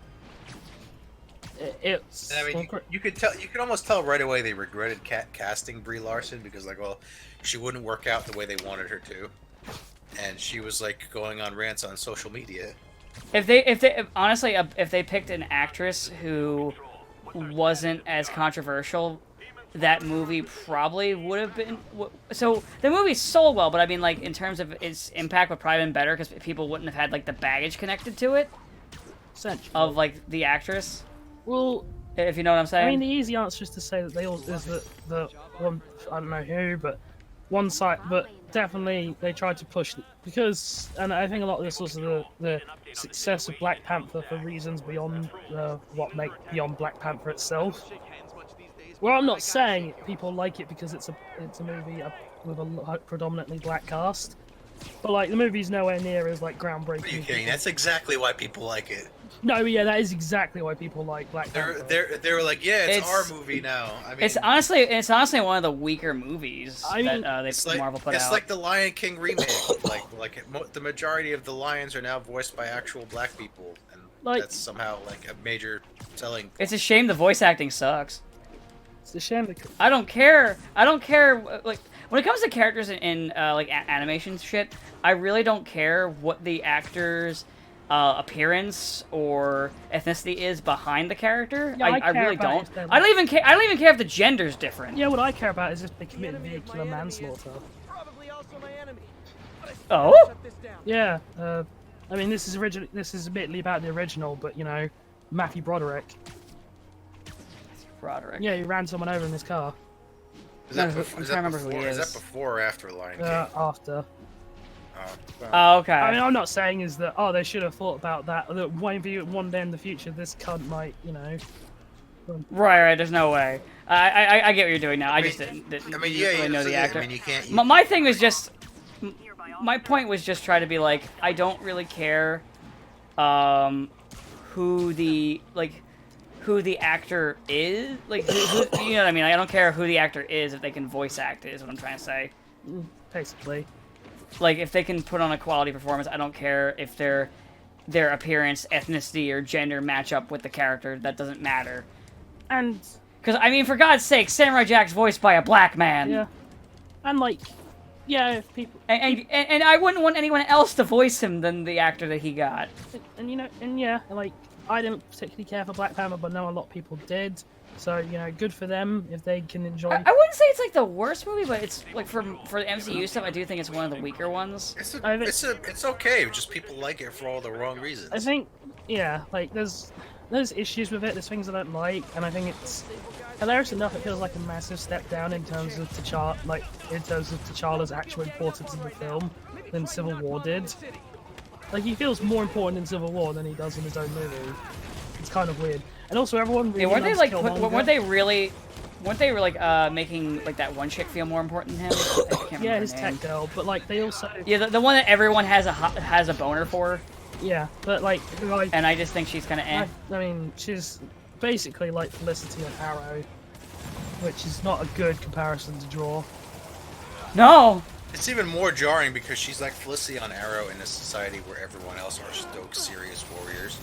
[SPEAKER 2] it's.
[SPEAKER 3] And I mean, you could almost tell right away they regretted casting Brie Larson because like, well, she wouldn't work out the way they wanted her to, and she was like going on rants on social media.
[SPEAKER 1] If they picked an actress who wasn't as controversial, that movie probably would have been. So the movie sold well, but I mean, like in terms of its impact, would probably been better because people wouldn't have had like the baggage connected to it of like the actress.
[SPEAKER 2] Well,
[SPEAKER 1] if you know what I'm saying.
[SPEAKER 2] I mean, the easy answer is to say that they all is the one. I don't know who, but one side, but definitely they tried to push because, and I think a lot of this was the success of Black Panther for reasons beyond beyond Black Panther itself. Well, I'm not saying people like it because it's a movie with a predominantly black cast, but like the movie's nowhere near as like groundbreaking.
[SPEAKER 3] Are you kidding? That's exactly why people like it.
[SPEAKER 2] No, but yeah, that is exactly why people like Black Panther.
[SPEAKER 3] They were like, yeah, it's our movie now. I mean,
[SPEAKER 1] it's honestly one of the weaker movies that Marvel put out.
[SPEAKER 3] It's like the Lion King remake. the majority of the lions are now voiced by actual black people, and that's somehow like a major selling point.
[SPEAKER 1] It's a shame the voice acting sucks.
[SPEAKER 2] It's a shame.
[SPEAKER 1] I don't care. Like when it comes to characters in like animation shit, I really don't care what the actor's appearance or ethnicity is behind the character.
[SPEAKER 2] Yeah,
[SPEAKER 1] I really don't.
[SPEAKER 2] Like...
[SPEAKER 1] I don't even care if the gender's different.
[SPEAKER 2] Yeah, what I care about is if they commit vehicular manslaughter.
[SPEAKER 1] Oh?
[SPEAKER 2] Yeah. I mean, this is admittedly about the original, but you know, Matthew Broderick. Yeah, he ran someone over in his car.
[SPEAKER 3] Is that before or after Lion King?
[SPEAKER 2] After.
[SPEAKER 1] Oh, okay.
[SPEAKER 2] I mean, I'm not saying is that they should have thought about that. That one day in the future, this cunt might, you know.
[SPEAKER 1] Right. There's no way. I get what you're doing now. I just didn't really know the actor.
[SPEAKER 3] I mean, you can't.
[SPEAKER 1] My thing was just. My point was just try to be like, I don't really care, who the actor is, like, who, you know what I mean? I don't care who the actor is if they can voice act it, is what I'm trying to say.
[SPEAKER 2] Basically.
[SPEAKER 1] Like, if they can put on a quality performance, I don't care if their appearance, ethnicity, or gender match up with the character. That doesn't matter.
[SPEAKER 2] And...
[SPEAKER 1] Because, I mean, for God's sake, Samurai Jack's voiced by a black man.
[SPEAKER 2] Yeah. And, like, yeah, if people...
[SPEAKER 1] And I wouldn't want anyone else to voice him than the actor that he got.
[SPEAKER 2] And you know, like, I didn't particularly care for Black Panther, but I know a lot of people did. So, you know, good for them if they can enjoy...
[SPEAKER 1] I wouldn't say it's, like, the worst movie, but it's, like, for the MCU stuff, I do think it's one of the weaker ones.
[SPEAKER 3] It's okay, just people like it for all the wrong reasons.
[SPEAKER 2] I think, yeah, like, there's issues with it, there's things I don't like, and I think it's... Hilarious enough, it feels like a massive step down in terms of T'Challa's actual importance in the film than Civil War did. Like, he feels more important in Civil War than he does in his own movie. It's kind of weird. And also, everyone really
[SPEAKER 1] weren't they really making like that one chick feel more important than him? I can't remember
[SPEAKER 2] his tech girl, but like they also
[SPEAKER 1] the one that everyone has a boner for.
[SPEAKER 2] Yeah, but like
[SPEAKER 1] and I just think she's kind of
[SPEAKER 2] I mean, she's basically like Felicity on Arrow, which is not a good comparison to draw.
[SPEAKER 1] No.
[SPEAKER 3] It's even more jarring because she's like Felicity on Arrow in a society where everyone else are stoic, serious warriors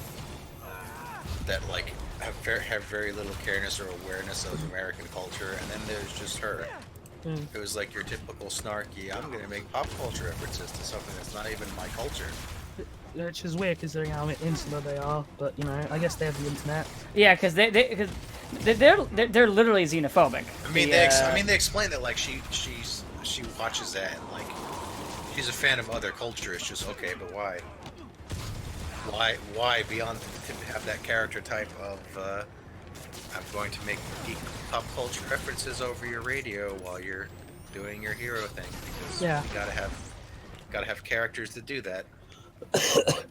[SPEAKER 3] that like have very little careness or awareness of American culture, and then there's just her. It was like your typical snarky, I'm gonna make pop culture references to something that's not even my culture.
[SPEAKER 2] which is weird considering how insular they are. But you know, I guess they have the internet.
[SPEAKER 1] Yeah, because they're literally xenophobic.
[SPEAKER 3] I mean, they explain that like she watches that and like she's a fan of other culture. It's just okay, but why? Why beyond to have that character type of I'm going to make geek pop culture references over your radio while you're doing your hero thing, because
[SPEAKER 2] Yeah.
[SPEAKER 3] you gotta have characters to do that.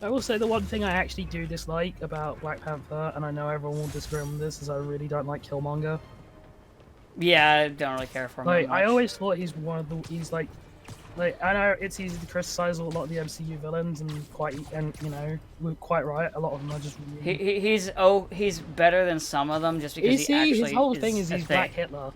[SPEAKER 2] I will say the one thing I actually do dislike about Black Panther, and I know everyone will disagree on this, is I really don't like Killmonger.
[SPEAKER 1] Yeah, I don't really care for him.
[SPEAKER 2] Like,
[SPEAKER 1] much.
[SPEAKER 2] I always thought he's one of the. He's like, I know it's easy to criticize a lot of the MCU villains, and you know, we're quite right. A lot of them are just. Really...
[SPEAKER 1] He's better than some of them just because
[SPEAKER 2] Is
[SPEAKER 1] he actually.
[SPEAKER 2] His whole thing is
[SPEAKER 1] a
[SPEAKER 2] he's
[SPEAKER 1] thing.
[SPEAKER 2] Black Hitler.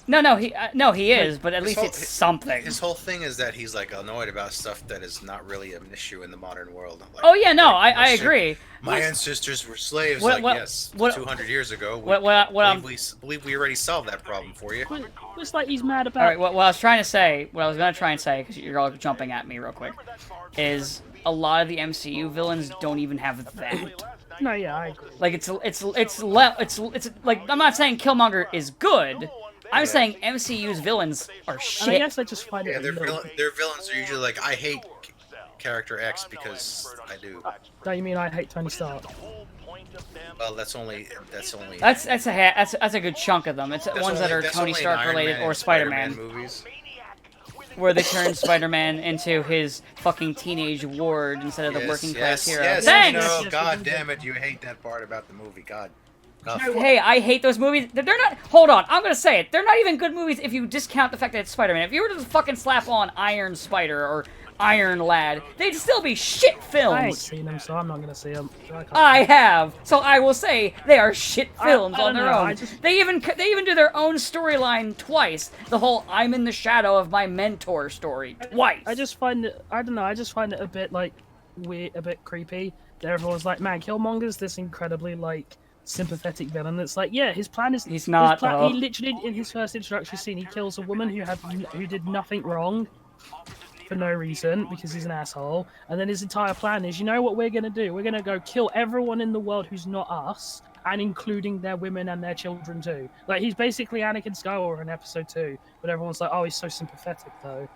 [SPEAKER 1] No, he is, but at least
[SPEAKER 3] whole-
[SPEAKER 1] it's something.
[SPEAKER 3] His whole thing is that he's like annoyed about stuff that is not really an issue in the modern world. Like,
[SPEAKER 1] Oh yeah, no,
[SPEAKER 3] like,
[SPEAKER 1] I agree.
[SPEAKER 3] My ancestors were slaves.
[SPEAKER 1] What-
[SPEAKER 3] like yes, 200 years ago. We believe we already solved that problem for you.
[SPEAKER 2] But it's like he's mad about.
[SPEAKER 1] All right, what I was trying to say, what I was gonna try and say, because you're all jumping at me real quick, is a lot of the MCU villains don't even have that.
[SPEAKER 2] No, yeah, I agree.
[SPEAKER 1] Like it's like I'm not saying Killmonger is good. I'm saying MCU's villains are
[SPEAKER 2] And I
[SPEAKER 1] shit.
[SPEAKER 2] guess I just find it.
[SPEAKER 3] Yeah,
[SPEAKER 2] a
[SPEAKER 3] their
[SPEAKER 2] little...
[SPEAKER 3] villains are usually like, I hate character X because I do.
[SPEAKER 2] Don't you mean I hate Tony Stark?
[SPEAKER 3] Well, that's only.
[SPEAKER 1] That's a good chunk of them. It's
[SPEAKER 3] That's
[SPEAKER 1] ones that
[SPEAKER 3] only-
[SPEAKER 1] are
[SPEAKER 3] that's
[SPEAKER 1] Tony
[SPEAKER 3] only in
[SPEAKER 1] Stark
[SPEAKER 3] Iron
[SPEAKER 1] related
[SPEAKER 3] Man
[SPEAKER 1] or
[SPEAKER 3] and
[SPEAKER 1] Spider-Man,
[SPEAKER 3] movies.
[SPEAKER 1] where they turn Spider-Man into his fucking teenage ward instead of the working class hero.
[SPEAKER 3] Yes,
[SPEAKER 1] Thanks.
[SPEAKER 3] no,
[SPEAKER 2] Yes,
[SPEAKER 3] God
[SPEAKER 2] yes,
[SPEAKER 3] damn it, you hate that part about the movie. God.
[SPEAKER 1] Hey, I hate those movies. They're not. Hold on, I'm gonna say it. They're not even good movies if you discount the fact that it's Spider-Man. If you were to fucking slap on Iron Spider or Iron Lad, they'd still be shit
[SPEAKER 2] I ain't
[SPEAKER 1] films.
[SPEAKER 2] seen them, so I'm not gonna see them.
[SPEAKER 1] I have, so I will say they are shit films
[SPEAKER 2] I
[SPEAKER 1] on
[SPEAKER 2] don't
[SPEAKER 1] their
[SPEAKER 2] know,
[SPEAKER 1] own.
[SPEAKER 2] I just-
[SPEAKER 1] They even do their own storyline twice. The whole "I'm in the shadow of my mentor" story twice.
[SPEAKER 2] I just find it. I don't know. I just find it a bit like weird, a bit creepy. That everyone's like, man, Killmonger's this incredibly like sympathetic villain. It's like, yeah, his plan is.
[SPEAKER 1] He's not, though.
[SPEAKER 2] He literally in his first introductory scene, he kills a woman who did nothing wrong for no reason because he's an asshole. And then his entire plan is, you know what we're gonna do? We're gonna go kill everyone in the world who's not us, and including their women and their children too. Like he's basically Anakin Skywalker in Episode 2, but everyone's like, oh, he's so sympathetic though.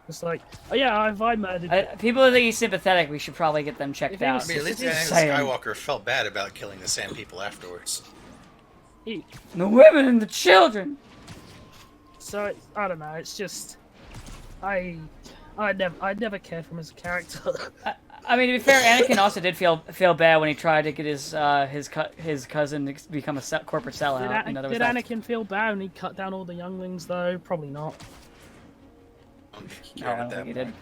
[SPEAKER 2] It's like, oh yeah, if I murdered.
[SPEAKER 1] People who think he's sympathetic, we should probably get them checked
[SPEAKER 2] If he
[SPEAKER 1] out.
[SPEAKER 2] was-
[SPEAKER 3] I mean, at least
[SPEAKER 1] Just
[SPEAKER 3] Anakin
[SPEAKER 1] saying.
[SPEAKER 3] Skywalker felt bad about killing the Sand People afterwards.
[SPEAKER 2] He,
[SPEAKER 1] The women and the children.
[SPEAKER 2] so I don't know. It's just, I never cared for him as a character.
[SPEAKER 1] I mean, to be fair, Anakin also did feel bad when he tried to get his cousin to become a corporate sellout.
[SPEAKER 2] Did Anakin feel bad when he cut down all the younglings though? Probably not.
[SPEAKER 1] No, I don't think he did.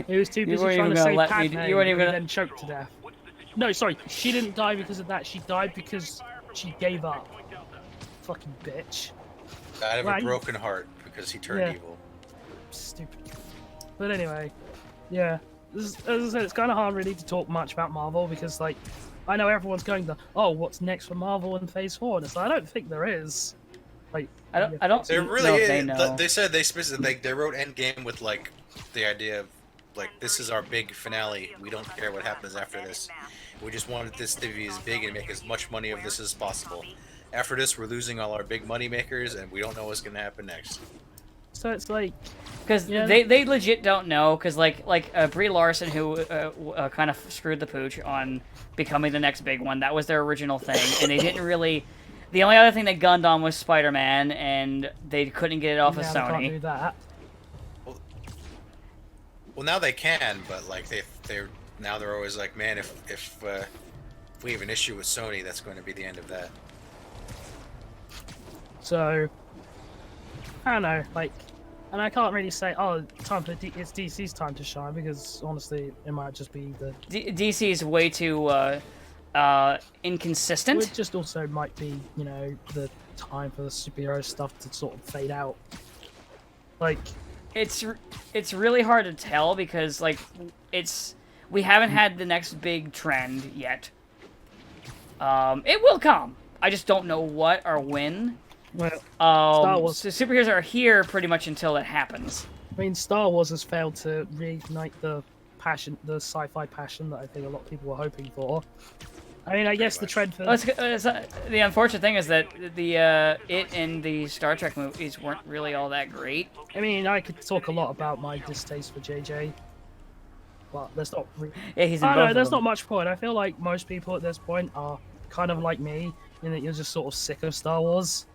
[SPEAKER 2] He was too busy
[SPEAKER 1] weren't
[SPEAKER 2] trying
[SPEAKER 1] even
[SPEAKER 2] to
[SPEAKER 1] gonna
[SPEAKER 2] save
[SPEAKER 1] let me-
[SPEAKER 2] Padme,
[SPEAKER 1] you weren't
[SPEAKER 2] who
[SPEAKER 1] even gonna-
[SPEAKER 2] then choked to death. No, sorry, she didn't die because of that. She died because she gave up. Fucking bitch.
[SPEAKER 3] Died of a
[SPEAKER 2] Right.
[SPEAKER 3] broken heart because he turned
[SPEAKER 2] Yeah.
[SPEAKER 3] evil.
[SPEAKER 2] Stupid. But anyway, yeah. As I said, it's kind of hard really to talk much about Marvel because, like, I know everyone's going to, oh, what's next for Marvel in Phase 4? And it's like, I don't think there is. Like,
[SPEAKER 1] I don't
[SPEAKER 3] There
[SPEAKER 1] know
[SPEAKER 3] really
[SPEAKER 1] if they
[SPEAKER 3] is.
[SPEAKER 1] know.
[SPEAKER 3] They said they specifically they wrote Endgame with like the idea of like this is our big finale. We don't care what happens after this. We just wanted this to be as big and make as much money of this as possible. After this, we're losing all our big money makers, and we don't know what's gonna happen next.
[SPEAKER 2] so it's like,
[SPEAKER 1] Because
[SPEAKER 2] Yeah.
[SPEAKER 1] they legit don't know. Because like Brie Larson, who kind of screwed the pooch on becoming the next big one. That was their original thing, and they didn't really. The only other thing they gunned on was Spider-Man, and they couldn't get it off of
[SPEAKER 2] yeah, they can't
[SPEAKER 1] Sony.
[SPEAKER 2] do that.
[SPEAKER 3] Well, now they can, but like they're always like, man, if we have an issue with Sony, that's going to be the end of that.
[SPEAKER 2] So, I don't know, like, and I can't really say, oh, it's DC's time to shine, because honestly, it might just be the.
[SPEAKER 1] DC is way too inconsistent.
[SPEAKER 2] It just also might be, you know, the time for the superhero stuff to sort of fade out. Like,
[SPEAKER 1] It's really hard to tell because like we haven't had the next big trend yet. It will come. I just don't know what or when.
[SPEAKER 2] well, Star Wars.
[SPEAKER 1] So superheroes are here pretty much until it happens.
[SPEAKER 2] I mean, Star Wars has failed to reignite the passion, the sci-fi passion that I think a lot of people were hoping for. I mean, I guess the
[SPEAKER 3] much.
[SPEAKER 2] trend for
[SPEAKER 1] Well, the unfortunate thing is that the it and the Star Trek movies weren't really all that great.
[SPEAKER 2] I mean, I could talk a lot about my distaste for JJ, but there's not.
[SPEAKER 1] Yeah, he's in
[SPEAKER 2] I
[SPEAKER 1] both
[SPEAKER 2] don't know.
[SPEAKER 1] of
[SPEAKER 2] There's
[SPEAKER 1] them.
[SPEAKER 2] not much point. I feel like most people at this point are kind of like me, in that you're just sort of sick of Star Wars.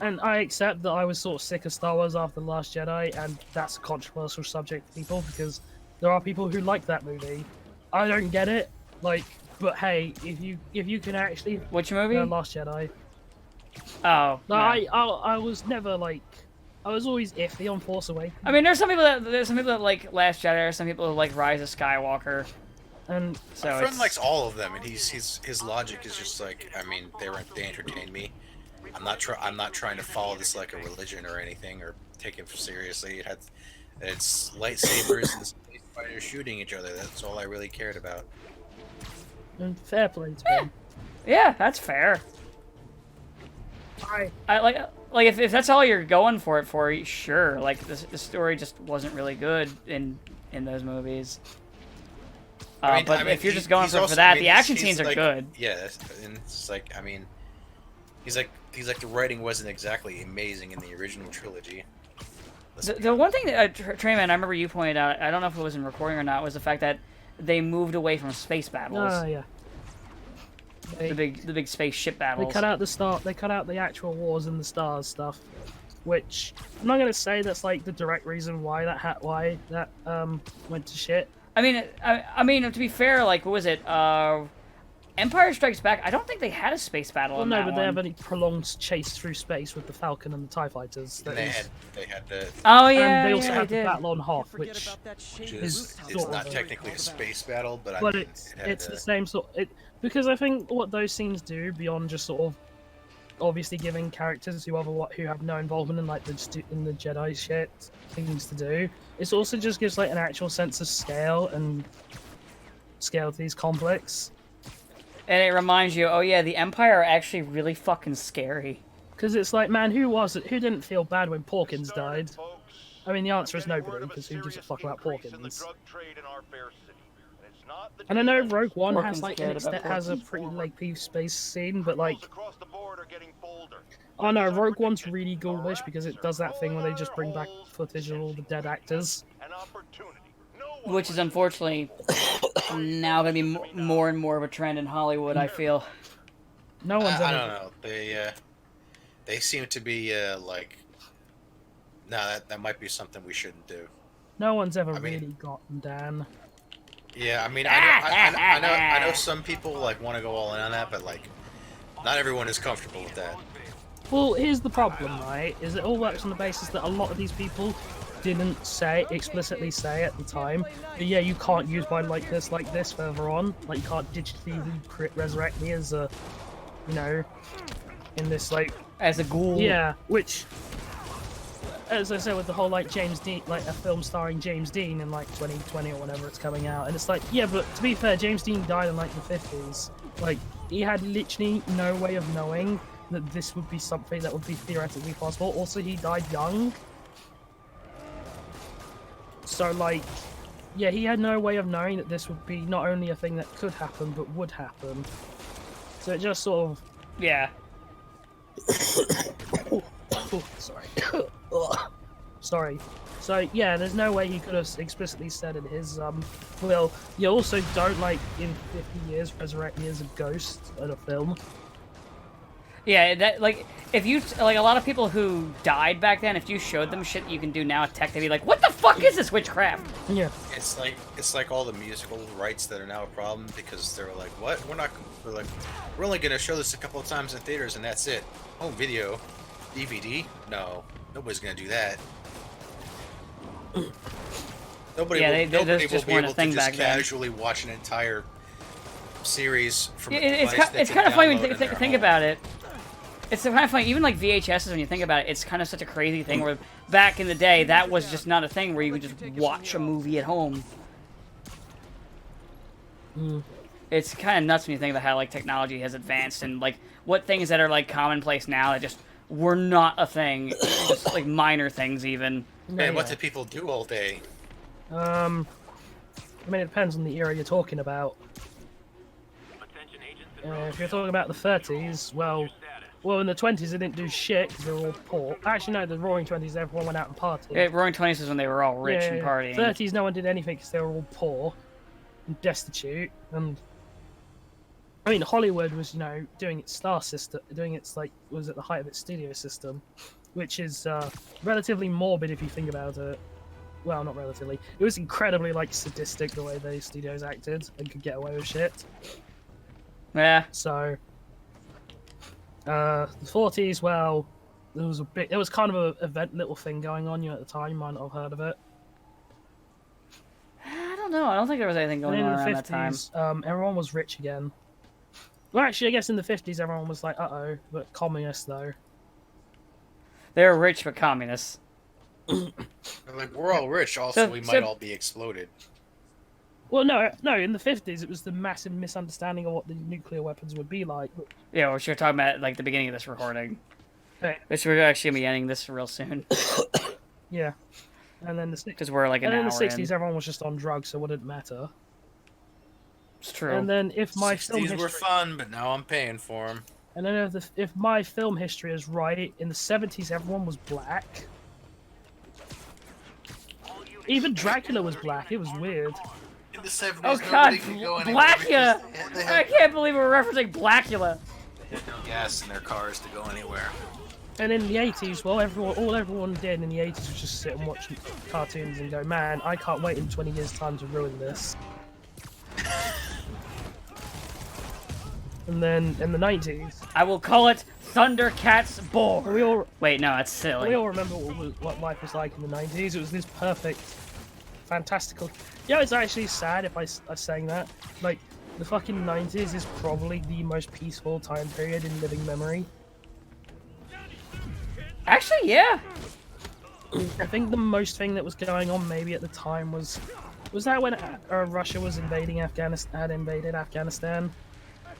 [SPEAKER 2] And I accept that I was sort of sick of Star Wars after The Last Jedi, and that's a controversial subject for people because there are people who like that movie. I don't get it, like, but hey, if you can actually
[SPEAKER 1] Which movie?
[SPEAKER 2] The Last Jedi.
[SPEAKER 1] Oh,
[SPEAKER 2] No,
[SPEAKER 1] yeah.
[SPEAKER 2] I was never like, I was always iffy on Force Awakens,
[SPEAKER 1] I mean, there's some people that like Last Jedi, or some people that like Rise of Skywalker.
[SPEAKER 2] and
[SPEAKER 1] So
[SPEAKER 3] My friend
[SPEAKER 1] it's,
[SPEAKER 3] likes all of them, and his logic is just like, I mean, they entertain me. I'm not trying to follow this like a religion or anything, or take it seriously. It's lightsabers and space fighters shooting each other. That's all I really cared about.
[SPEAKER 2] fair play to him.
[SPEAKER 1] yeah, that's fair. I like if that's all you're going for, sure. Like the story just wasn't really good in those movies. But if you're just going for that, the action scenes are
[SPEAKER 3] like,
[SPEAKER 1] good.
[SPEAKER 3] Yeah, and it's like, I mean, he's like the writing wasn't exactly amazing in the original trilogy.
[SPEAKER 1] The one thing that Trayman, I remember you pointed out, I don't know if it was in recording or not, was the fact that they moved away from space battles.
[SPEAKER 2] Oh yeah.
[SPEAKER 1] The big spaceship
[SPEAKER 2] They
[SPEAKER 1] battles.
[SPEAKER 2] cut out the start. They cut out the actual wars in the stars stuff, which I'm not gonna say that's like the direct reason why that went to shit.
[SPEAKER 1] I mean, to be fair, like, what was it? Empire Strikes Back. I don't think they had a space battle.
[SPEAKER 2] Well,
[SPEAKER 1] in
[SPEAKER 2] no,
[SPEAKER 1] that
[SPEAKER 2] but
[SPEAKER 1] one.
[SPEAKER 2] they have a prolonged chase through space with the Falcon and the Tie Fighters.
[SPEAKER 3] And they had the
[SPEAKER 1] Oh yeah,
[SPEAKER 2] and they also
[SPEAKER 1] yeah,
[SPEAKER 2] have
[SPEAKER 1] they
[SPEAKER 2] the
[SPEAKER 1] did.
[SPEAKER 2] battle on Hoth,
[SPEAKER 6] Forget
[SPEAKER 2] which
[SPEAKER 6] about that shit.
[SPEAKER 3] it's
[SPEAKER 2] sort
[SPEAKER 3] not
[SPEAKER 2] of-
[SPEAKER 3] technically a space battle, but I
[SPEAKER 2] but
[SPEAKER 3] mean,
[SPEAKER 2] it's the same sort. Because I think what those scenes do beyond just sort of obviously giving characters who have no involvement in like the Jedi shit things to do, it also just gives like an actual sense of scale to these conflicts.
[SPEAKER 1] And it reminds you, oh yeah, the Empire are actually really fucking scary.
[SPEAKER 2] Because it's like, man, who didn't feel bad when Porkins died? I mean, the answer is nobody, because who gives a fuck about Porkins? And I know Rogue One has
[SPEAKER 1] Porkins
[SPEAKER 2] like
[SPEAKER 1] cared about
[SPEAKER 2] has a
[SPEAKER 1] Porkins.
[SPEAKER 2] pretty lengthy space scene, but like, oh no, Rogue One's really ghoulish because it does that thing where they just bring back footage of all the dead actors.
[SPEAKER 1] Which is unfortunately now going to be more and more of a trend in Hollywood, I feel.
[SPEAKER 2] No one's
[SPEAKER 3] I
[SPEAKER 2] ever.
[SPEAKER 3] don't know. They seem to be like, no, that might be something we shouldn't do.
[SPEAKER 2] No one's ever
[SPEAKER 3] I mean-
[SPEAKER 2] really gotten Dan.
[SPEAKER 3] Yeah, I mean, I know some people like want to go all in on that, but like, not everyone is comfortable with that.
[SPEAKER 2] Well, here's the problem, right? Is it all works on the basis that a lot of these people didn't explicitly say at the time, but yeah, you can't use my like this further on. Like, you can't digitally resurrect me as a, in this like,
[SPEAKER 1] As a ghoul.
[SPEAKER 2] yeah, which, as I said, with the whole like James Dean, like a film starring James Dean in like 2020 or whenever it's coming out, and it's like, yeah, but to be fair, James Dean died in like the 50s. Like, he had literally no way of knowing that this would be something that would be theoretically possible. Also, he died young. So, like, yeah, he had no way of knowing that this would be not only a thing that could happen, but would happen. So it just sort of...
[SPEAKER 1] Yeah.
[SPEAKER 2] Oh, sorry. Sorry. So, yeah, there's no way he could have explicitly said in his, will, you also don't, like, in 50 years, resurrect me as a ghost in a film.
[SPEAKER 1] Yeah, that, like, if you, like, a lot of people who died back then, if you showed them shit you can do now with tech, they'd be like, what the fuck is this witchcraft?
[SPEAKER 2] Yeah.
[SPEAKER 3] It's like all the musical rights that are now a problem because they're like, what? We're only gonna show this a couple of times in theaters and that's it. Home video, DVD? No, nobody's gonna do that. Nobody
[SPEAKER 1] Yeah,
[SPEAKER 3] will,
[SPEAKER 1] they
[SPEAKER 3] nobody
[SPEAKER 1] just
[SPEAKER 3] will be
[SPEAKER 1] weren't a
[SPEAKER 3] able
[SPEAKER 1] thing
[SPEAKER 3] to just
[SPEAKER 1] back then.
[SPEAKER 3] casually watch an entire series from a
[SPEAKER 1] It's
[SPEAKER 3] device they
[SPEAKER 1] it's
[SPEAKER 3] can
[SPEAKER 1] kind of funny when
[SPEAKER 3] download
[SPEAKER 1] you
[SPEAKER 3] in their
[SPEAKER 1] think
[SPEAKER 3] home.
[SPEAKER 1] about it. It's kind of funny, even like VHSs, when you think about it, it's kind of such a crazy thing where back in the day, that was just not a thing where you could just watch a movie at home. It's kind of nuts when you think about how, like, technology has advanced and, like, what things that are, like, commonplace now that just were not a thing. Just, like, minor things, even.
[SPEAKER 3] Man, what do people do all day?
[SPEAKER 2] I mean, it depends on the era you're talking about. If you're talking about the 30s, well, in the 20s they didn't do shit because they were all poor. Actually, no, the Roaring 20s, everyone went out and partied.
[SPEAKER 1] Yeah, Roaring Twenties was when they were all rich and partying.
[SPEAKER 2] 30s, no one did anything because they were all poor and destitute. And I mean, Hollywood was, you know, doing its star system, was at the height of its studio system, which is relatively morbid if you think about it. Well, not relatively. It was incredibly like sadistic the way the studios acted and could get away with shit.
[SPEAKER 1] Yeah.
[SPEAKER 2] So, the 40s, well, there was kind of a event little thing going on, you know, at the time. You might not have heard of it.
[SPEAKER 1] I don't know. I don't think there was anything going on around that time.
[SPEAKER 2] Everyone was rich again. Well, actually, I guess in the 50s, everyone was like, uh-oh, but communists, though.
[SPEAKER 1] They were rich but communists.
[SPEAKER 3] Like, we're all rich, also we might all be exploded.
[SPEAKER 2] Well, no. In the 50s, it was the massive misunderstanding of what the nuclear weapons would be like.
[SPEAKER 1] Yeah, which you're talking about, like, the beginning of this recording.
[SPEAKER 2] Okay.
[SPEAKER 1] Which we're actually going to be ending this real soon.
[SPEAKER 2] Yeah. And then
[SPEAKER 1] because we're like an hour in.
[SPEAKER 2] And in the 60s, everyone was just on drugs, so it wouldn't matter.
[SPEAKER 1] It's true.
[SPEAKER 2] And then if my
[SPEAKER 3] 60s
[SPEAKER 2] film history...
[SPEAKER 3] were fun, but now I'm paying for them.
[SPEAKER 2] And then if my film history is right, in the 70s, everyone was black. Even Dracula was black. It was weird.
[SPEAKER 3] In the 70s,
[SPEAKER 1] oh god,
[SPEAKER 3] Blackula!
[SPEAKER 1] I can't believe we're referencing Blackula.
[SPEAKER 3] They had no gas in their cars to go anywhere.
[SPEAKER 2] And in the 80s, well, all everyone did in the 80s was just sit and watch cartoons and go, man, I can't wait in 20 years' time to ruin this. And then in the 90s,
[SPEAKER 1] I will call it Thundercats Boar. Wait, no, that's silly.
[SPEAKER 2] We all remember what life was like in the 90s. It was this perfect, fantastical... Yeah, it's actually sad if I'm saying that. Like, the fucking 90s is probably the most peaceful time period in living memory.
[SPEAKER 1] Actually, yeah.
[SPEAKER 2] I think the most thing that was going on maybe at the time was that when Russia was invading Afghanistan, had invaded Afghanistan?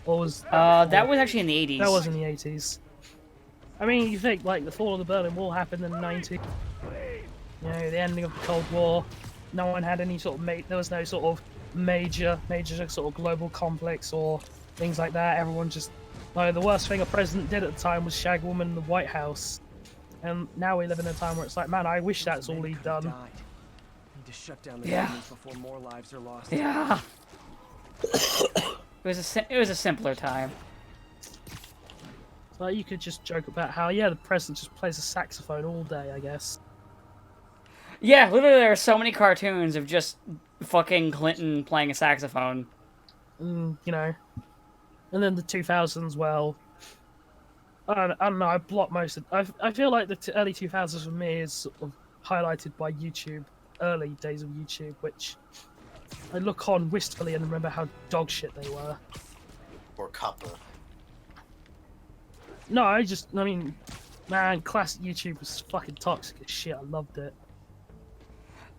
[SPEAKER 2] Or was...
[SPEAKER 1] that was actually in the 80s.
[SPEAKER 2] That was in the 80s. I mean, you think, like, the fall of the Berlin Wall happened in the 90s. You know, the ending of the Cold War. No one had any sort of... There was no sort of major sort of global conflicts or things like that. Everyone just... Like, the worst thing a president did at the time was shag a woman in the White House. And now we live in a time where it's like, man, I wish that's all he'd done.
[SPEAKER 6] Need to shut down the governments before more lives are lost.
[SPEAKER 1] Yeah. It was a simpler time.
[SPEAKER 2] So you could just joke about how, yeah, the president just plays a saxophone all day, I guess.
[SPEAKER 1] Yeah, literally there are so many cartoons of just fucking Clinton playing a saxophone.
[SPEAKER 2] You know. And then the 2000s, well... I don't know, I blocked most of... I feel like the early 2000s for me is sort of highlighted by YouTube, early days of YouTube, which I look on wistfully and remember how dog shit they were.
[SPEAKER 3] Or couple.
[SPEAKER 2] No, I mean, man, classic YouTube was fucking toxic as shit. I loved it.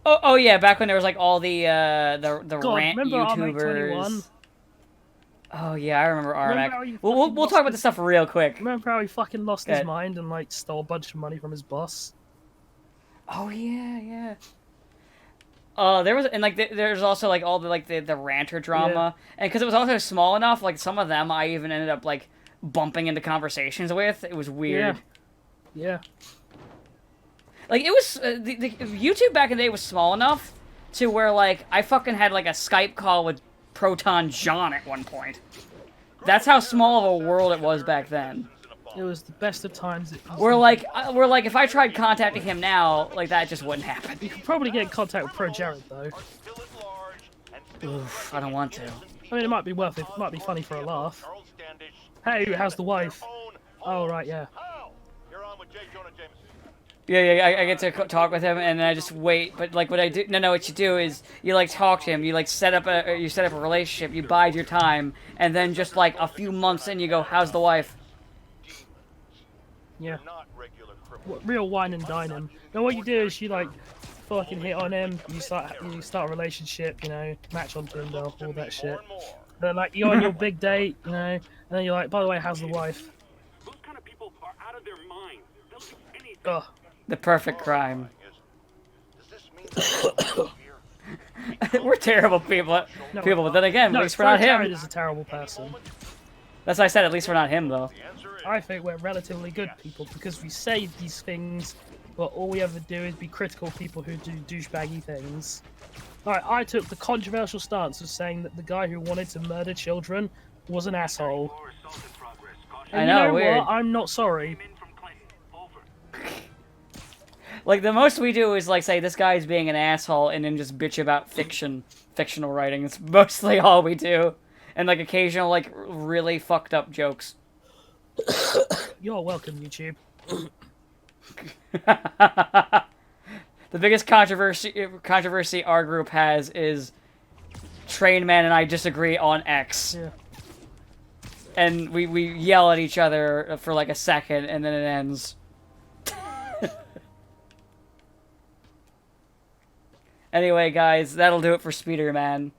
[SPEAKER 1] Oh yeah, back when there was like all the
[SPEAKER 2] God,
[SPEAKER 1] rant
[SPEAKER 2] remember
[SPEAKER 1] YouTubers. Oh yeah, I remember Armac. We'll talk about this stuff real quick.
[SPEAKER 2] Remember how he fucking lost his mind and like stole a bunch of money from his boss?
[SPEAKER 1] Oh yeah. There was there's also like all the ranter drama, and because it was also small enough, like some of them I even ended up like bumping into conversations with. It was weird.
[SPEAKER 2] Yeah.
[SPEAKER 1] Like it was the YouTube back in the day was small enough to where like I fucking had like a Skype call with Proton John at one point. That's how small of a world it was back then.
[SPEAKER 2] It was the best of times.
[SPEAKER 1] We're like if I tried contacting him now, like that just wouldn't happen.
[SPEAKER 2] You could probably get in contact with Pro Jared though.
[SPEAKER 1] Oof, I don't want to.
[SPEAKER 2] I mean, it might be worth it. It might be funny for a laugh. Hey, how's the wife? Oh right, yeah.
[SPEAKER 1] Yeah, I get to talk with him, and then I just wait. But like, what I do, no, what you do is you like talk to him, you like set up a relationship, you bide your time, and then just like a few months in, you go, "How's the wife?"
[SPEAKER 2] Yeah. Real wine and dine him. Now what you do is you like fucking hit on him. You start a relationship, you know, match on Tinder, all that shit. Then like you're on your big date, you know, and then you're like, by the way, how's the wife?
[SPEAKER 7] Those kind of people are out of their minds. They'll do anything.
[SPEAKER 1] The perfect crime. We're terrible people.
[SPEAKER 2] No,
[SPEAKER 1] People, but then again,
[SPEAKER 2] no,
[SPEAKER 1] at least we're not
[SPEAKER 2] Jared
[SPEAKER 1] him.
[SPEAKER 2] is a terrible person.
[SPEAKER 1] That's what I said. At least we're not him, though.
[SPEAKER 2] I think we're relatively good people because we say these things, but all we ever do is be critical of people who do douchebaggy things. Alright, I took the controversial stance of saying that the guy who wanted to murder children was an asshole. And
[SPEAKER 1] I know,
[SPEAKER 2] you know
[SPEAKER 1] weird.
[SPEAKER 2] what? I'm not sorry.
[SPEAKER 1] Like, the most we do is, like, say this guy's being an asshole and then just bitch about fictional writing. It's mostly all we do. And, like, occasional, like, really fucked up jokes.
[SPEAKER 2] You're welcome, YouTube.
[SPEAKER 1] The biggest controversy our group has is Train Man and I disagree on X.
[SPEAKER 2] Yeah.
[SPEAKER 1] And we yell at each other for, like, a second, and then it ends. Anyway, guys, that'll do it for Speeder Man.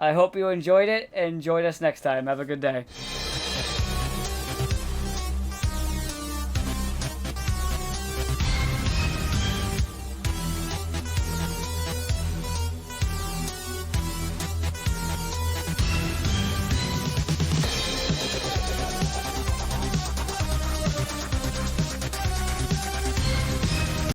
[SPEAKER 1] I hope you enjoyed it, and join us next time. Have a good day.